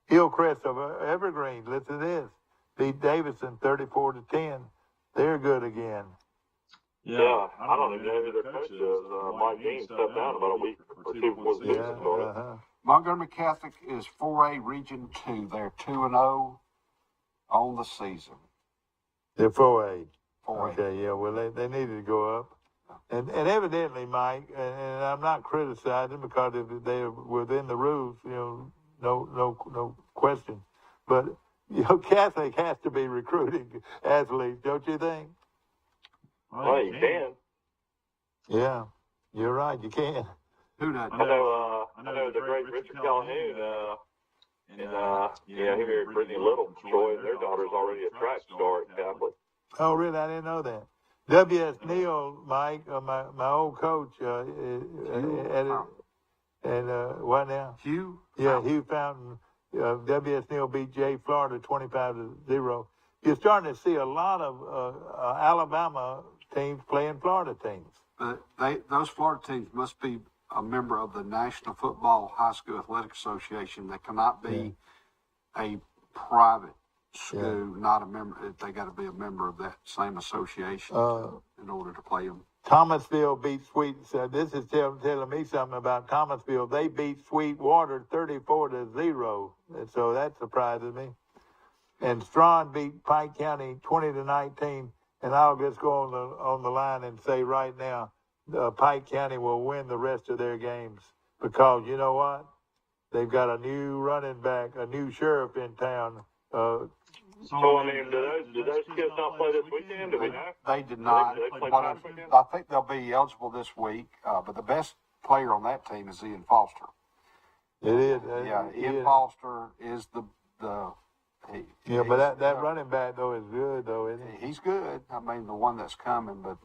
Hillcrest of Evergreen, listen to this, beat Davidson 34-10. They're good again. Yeah, I don't even know who their coach is. Mike Dean stepped down about a week or 2 before the season started. Montgomery Catholic is 4A Region 2. They're 2-0 on the season. They're 4A. 4A. Okay, yeah, well, they needed to go up. And evidently, Mike, and I'm not criticizing because if they're within the rules, no question. But, Catholic has to be recruiting athletes, don't you think? Well, you can. Yeah, you're right, you can. Who doesn't? I know the great Richard Calhoun, he married Brittany Little from Troy, and their daughter's already a track star at Catholic. Oh, really? I didn't know that. W.S. Neal, Mike, my old coach, what now? Hugh? Yeah, Hugh Fountain. W.S. Neal beat Jay Florida 25-0. You're starting to see a lot of Alabama teams playing Florida teams. But those Florida teams must be a member of the National Football High School Athletic Association. They cannot be a private school, not a member. They got to be a member of that same association in order to play them. Thomasville beat this is telling me something about Thomasville. They beat Sweetwater 34-0. And so that surprises me. And Strawn beat Pike County 20-19. And I'll just go on the line and say right now, Pike County will win the rest of their games because you know what? They've got a new running back, a new sheriff in town. So, I mean, did those kids not play this weekend? Do we know? They did not. They played But last weekend? I think they'll be eligible this week. But the best player on that team is Ian Foster. It is. Ian Foster is the but that running back though is good though, isn't he? He's good. I mean, the one that's coming, but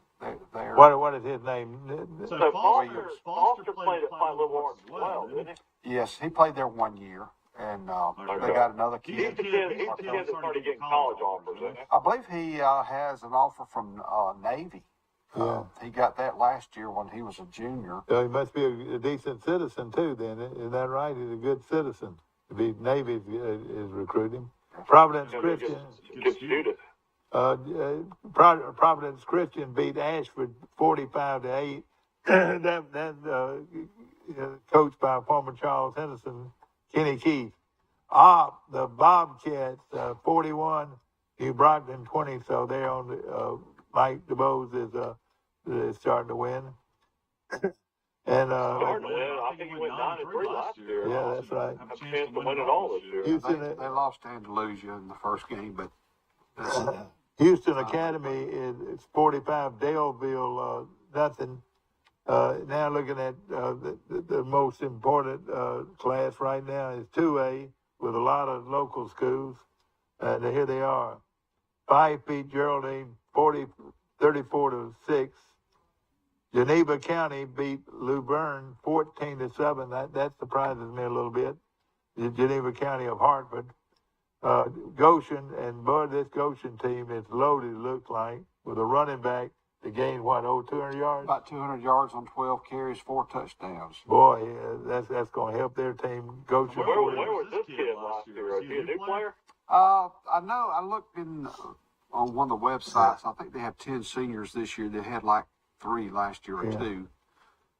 they're. What is his name? So Foster played at Fight Little Orange as well, didn't he? Yes, he played there 1 year, and they got another kid. He's the kid that started getting college offers, isn't he? I believe he has an offer from Navy. Yeah. He got that last year when he was a junior. So he must be a decent citizen too. Then isn't that right? He's a good citizen. If the Navy is recruiting. Providence Christian. Good student. Providence Christian beat Ashford 45-8. that coached by former Charles Henderson, Kenny Keith. The Bobcats 41, New Brockton 20. So they're on the Mike DeBose is starting to win. And starting to win. I think he went 9-3 last year. Yeah, that's right. Have a chance to win it all this year. They lost to Andalusia in the first game, but Houston Academy is 45, Daleville nothing. Now looking at the most important class right now is 2A with a lot of local schools. And here they are. Fife beat Geraldine 34-6. Geneva County beat Luverne 14-7. That surprises me a little bit. The Geneva County of Hartford. Goshen, and this Goshen team is loaded, looks like, with a running back to gain, 200 yards? About 200 yards on 12 carries, 4 touchdowns. Boy, yeah, that's going to help their team. Goshen. Where was this kid last year? Is he a new player? I know. I looked on one of the websites. I think they have 10 seniors this year. They had like 3 last year or 2.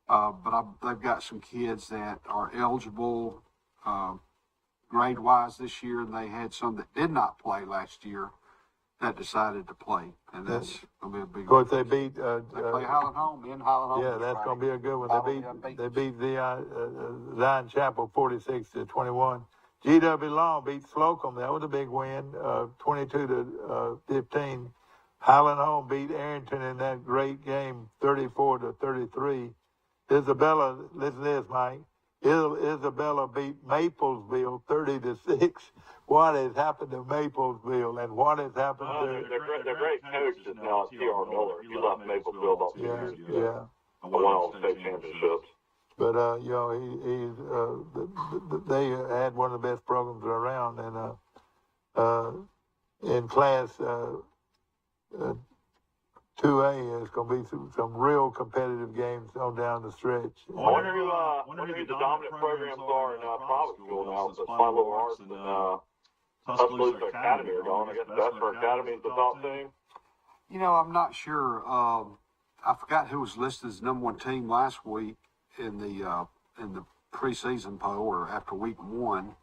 But they've got some kids that are eligible. grade-wise this year, and they had some that did not play last year that decided to play, and that's going to be a big. Of course, they beat. They play Highland home in Highland home. Yeah, that's going to be a good one. They beat Zion Chapel 46-21. GW Long beat Slocum. That was a big win, 22-15. Highland home beat Arrington in that great game, 34-33. Isabella, listen to this, Mike. Isabella beat Maplesville 30-6. What has happened to Maplesville, and what has happened to their great coach is now T.R. Miller. He left Maplesville about 2 years ago. Yeah. And won all the state championships. But you know, they had one of the best programs around, and in class 2A, there's going to be some real competitive games on down the stretch. I wonder who the dominant programs are in private school now. So Follow Arts and Tuscaloosa Academy are going. I guess Bessemer Academy is the top team. You know, I'm not sure. I forgot who was listed as number 1 team last week in the preseason poll or after week 1,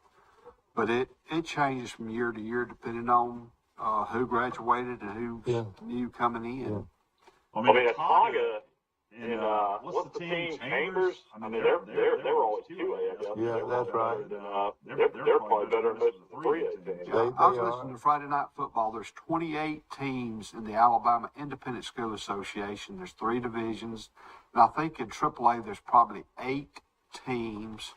but it changes from year to year depending on who graduated and who new coming in. Yeah. I mean, Tonga and what's the team? Chambers. I mean, they were always 2A, I guess. Yeah, that's right. They're probably better than most of the 3A teams. I was listening to Friday Night Football. There's 28 teams in the Alabama Independent School Association. There's 3 divisions, and I think in AAA there's probably 8 teams.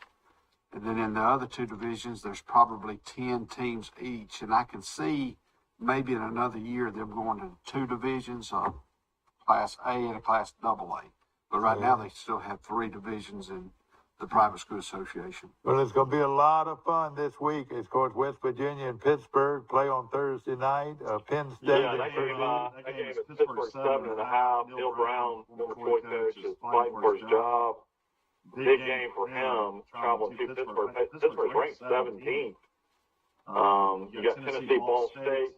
And then in the other 2 divisions, there's probably 10 teams each. And I can see maybe in another year them going to 2 divisions, Class A and a Class AA. But right now they still have 3 divisions in the Private School Association. Well, it's going to be a lot of fun this week. Of course, West Virginia and Pittsburgh play on Thursday night. Penn State and Purdue. That game is Pittsburgh 7.5. Neil Brown, number 20 coach, is fighting for his job. Big game for him, traveling to Pittsburgh. Pittsburgh's ranked 17th. You got Tennessee, Ball State.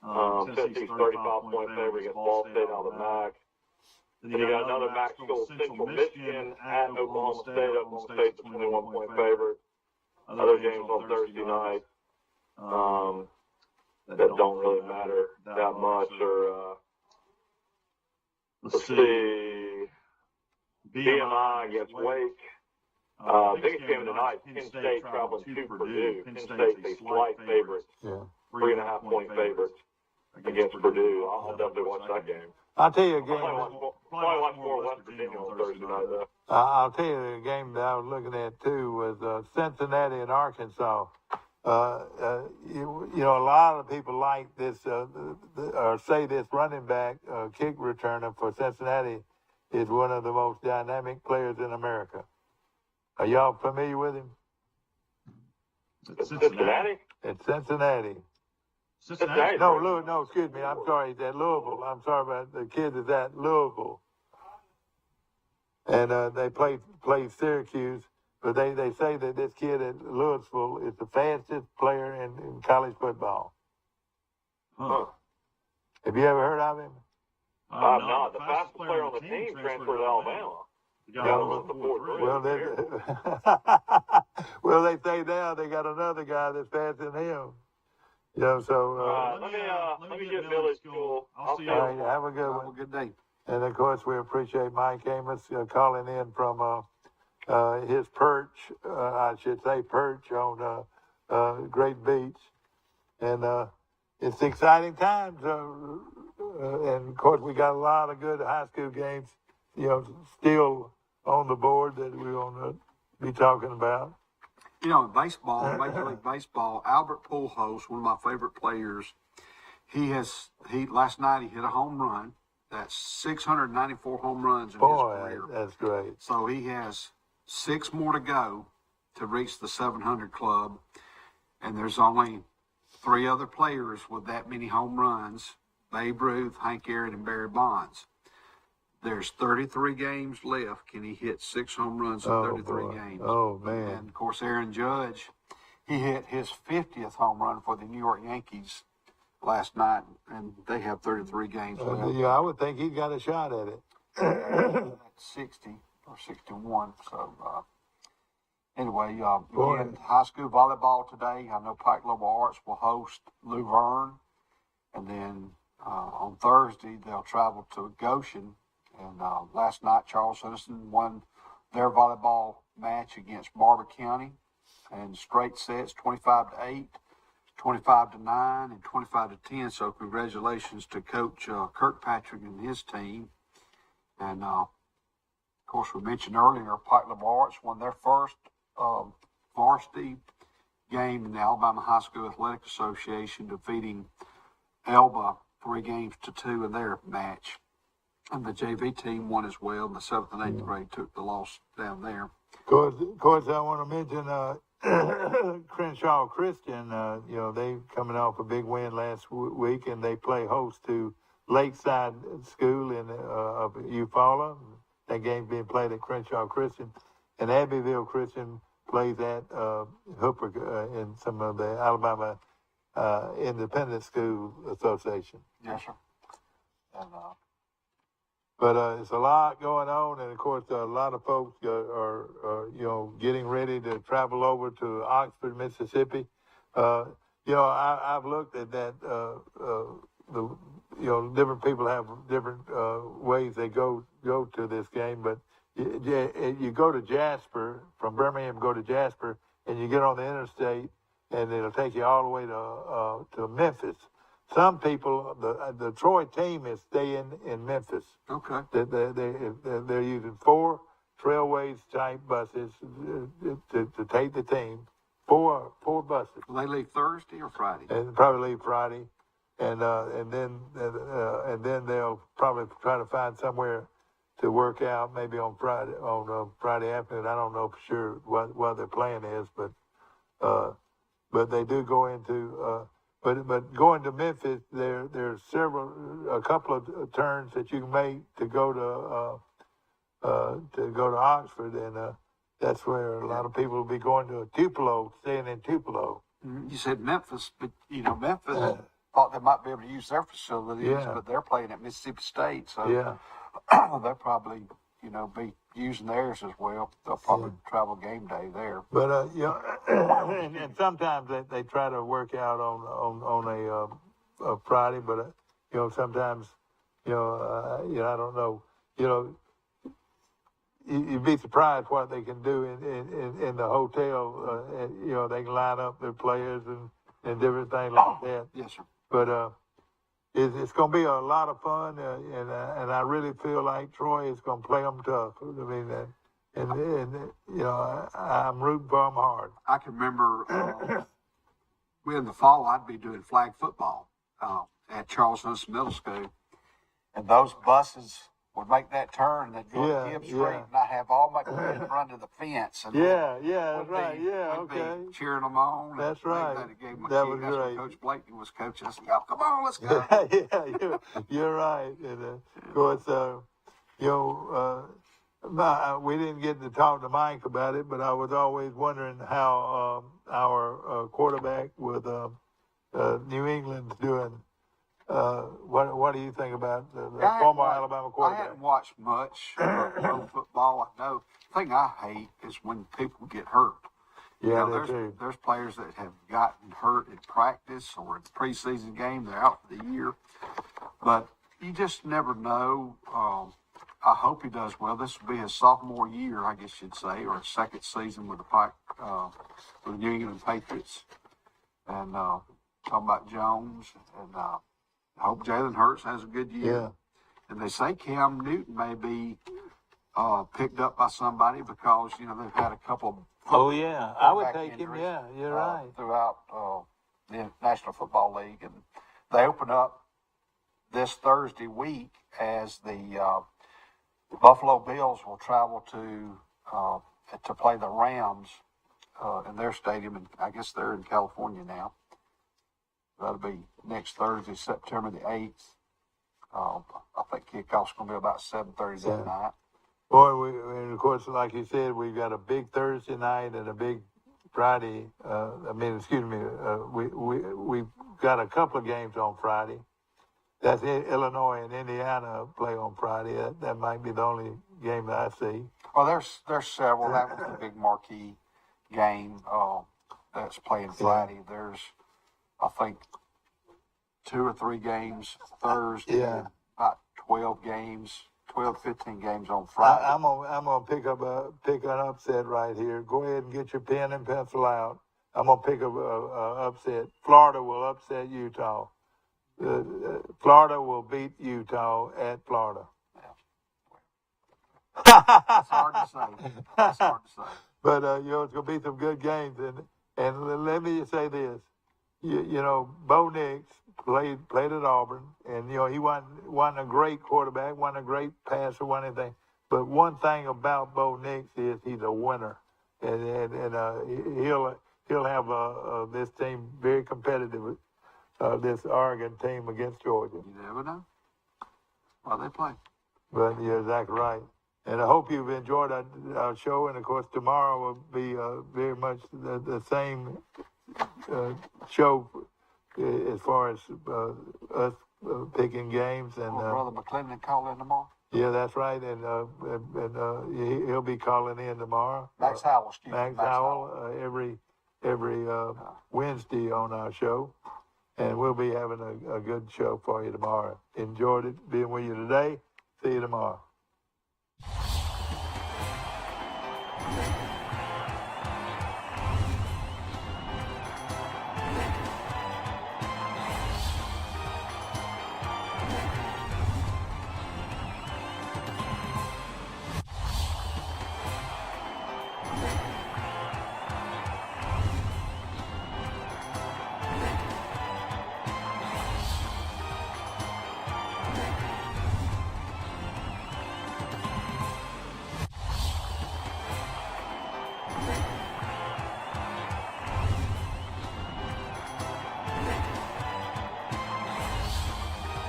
Tennessee's 35-point favorite against Ball State out of the MAC. Then you got another MAC school, Central Michigan at Oklahoma State. Oklahoma State's a 21-point favorite. Other games on Thursday night that don't really matter that much. Or let's see, BMI against Wake. Biggest game of the night, Penn State traveling to Purdue. Penn State's a slight favorite, 3.5-point favorite against Purdue. I'll definitely watch that game. I'll tell you a game. Probably watch more West Virginia on Thursday night, though. I'll tell you a game that I was looking at too was Cincinnati and Arkansas. You know, a lot of people like this, or say this running back, kick returner for Cincinnati is one of the most dynamic players in America. Are y'all familiar with him? Cincinnati? It's Cincinnati. Cincinnati? No, excuse me. I'm sorry. He's at Louisville. I'm sorry about the kid is at Louisville. And they play Syracuse, but they say that this kid at Louisville is the fastest player in college football. Huh. Have you ever heard of him? No, the fastest player on the team transferred to Alabama. Well, they say now they got another guy that's faster than him. You know, so let me get Billy's school. I'll see you. All right, have a good one. Have a good day. And of course, we appreciate Mike Amos calling in from his perch, I should say perch on Great Beach, and it's exciting times. And of course, we got a lot of good high school games, you know, still on the board that we're going to be talking about. You know, in baseball, Major League Baseball, Albert Pujols, one of my favorite players, last night he hit a home run. That's 694 home runs in his career. That's great. So he has 6 more to go to reach the 700 club, and there's only 3 other players with that many home runs: Babe Ruth, Hank Aaron, and Barry Bonds. There's 33 games left. Can he hit 6 home runs in 33 games? Oh, man. And, of course, Aaron Judge, he hit his 50th home run for the New York Yankees last night, and they have 33 games left. Yeah, I would think he's got a shot at it. 60 or 61. So, anyway, again, high school volleyball today. I know Pike Liberal Arts will host Luverne. And then on Thursday, they'll travel to Goshen. And last night, Charles Henderson won their volleyball match against Barber County. And straight sets, 25-8, 25-9, and 25-10. So congratulations to Coach Kirkpatrick and his team. And, of course, we mentioned earlier, Pike Liberal Arts won their first varsity game in the Alabama High School Athletic Association, defeating Elba 3-2 in their match. And the JV team won as well. And the 7th and 8th grade took the loss down there. Of course, I want to mention Crenshaw Christian. They coming off a big win last week, and they play host to Lakeside School in of Eufaula. That game's being played at Crenshaw Christian, and Abbeville Christian plays at Hooper in some of the Alabama Independent School Association. Yes, sir. And, but it's a lot going on, and of course, a lot of folks are getting ready to travel over to Oxford, Mississippi. I've looked at that. Different people have different ways they go to this game, but you go to Jasper, from Birmingham, go to Jasper, and you get on the interstate, and it'll take you all the way to Memphis. Some people, the Troy team is staying in Memphis. Okay. They're using 4 Trailways type buses to take the team. Four buses. Will they leave Thursday or Friday? And probably leave Friday, and then they'll probably try to find somewhere to work out, maybe on Friday afternoon. I don't know for sure what their plan is, but they do go into. But going to Memphis, there's a couple of turns that you can make to go to Oxford, and that's where a lot of people will be going to Tupelo, staying in Tupelo. You said Memphis, but Memphis thought they might be able to use their facilities, but they're playing at Mississippi State, so they'll probably be using theirs as well. They'll probably travel game day there. But and sometimes they try to work out on a Friday, but sometimes I don't know. You'd be surprised what they can do in the hotel. They can line up their players and different things like that. Yes, sir. But it's going to be a lot of fun, and I really feel like Troy is going to play them tough. I mean, I'm rooting for them hard. I can remember in the fall I'd be doing flag football at Charles Henderson Middle School, and those buses would make that turn and they'd go to Gibbs Street, and I'd have all my kids run to the fence. And that's right. We'd be cheering them on. That's right. That was great. When Coach Blakeney was coaching. I said, "Y'all, come on, let's go." You're right. And of course, we didn't get to talk to Mike about it, but I was always wondering how our quarterback with New England's doing. What do you think about the former Alabama quarterback? I hadn't watched much football. I know. The thing I hate is when people get hurt. There's players that have gotten hurt in practice or in the preseason game. They're out for the year. But you just never know. I hope he does well. This will be his sophomore year, I guess you'd say, or his second season with the New England Patriots. And talking about Jones and I hope Jalen Hurts has a good year. Yeah. And they say Cam Newton may be picked up by somebody because, they've had a couple of I would take him. Yeah, you're right. Throughout the National Football League. And they open up this Thursday week as the Buffalo Bills will travel to play the Rams in their stadium. And I guess they're in California now. That'll be next Thursday, September the 8th. I think kickoff's going to be about 7:30 that night. Boy, and of course, like you said, we've got a big Thursday night and a big Friday. We've got a couple of games on Friday. That's Illinois and Indiana play on Friday. That might be the only game that I see. Well, there's several. That was the big marquee game that's playing Friday. There's, I think, 2 or 3 games Thursday. Yeah. About 12 games, 12, 15 games on Friday. I'm gonna pick an upset right here. Go ahead and get your pen and pencil out. I'm gonna pick a upset. Florida will upset Utah. Florida will beat Utah at Florida. That's hard to say. That's hard to say. But it's gonna be some good games, and let me just say this. You know, Bo Nix played at Auburn, and he wasn't a great quarterback, wasn't a great passer, wasn't anything. But one thing about Bo Nix is he's a winner, and he'll have this team very competitive. This Oregon team against Georgia. You never know. Well, they play. But you're exactly right. And I hope you've enjoyed our show. And, of course, tomorrow will be very much the same show as far as us picking games. And Brother McClendon call in tomorrow? Yeah, that's right. And he'll be calling in tomorrow. Max Howell. Max Howell every Wednesday on our show. And we'll be having a good show for you tomorrow. Enjoyed it being with you today. See you tomorrow.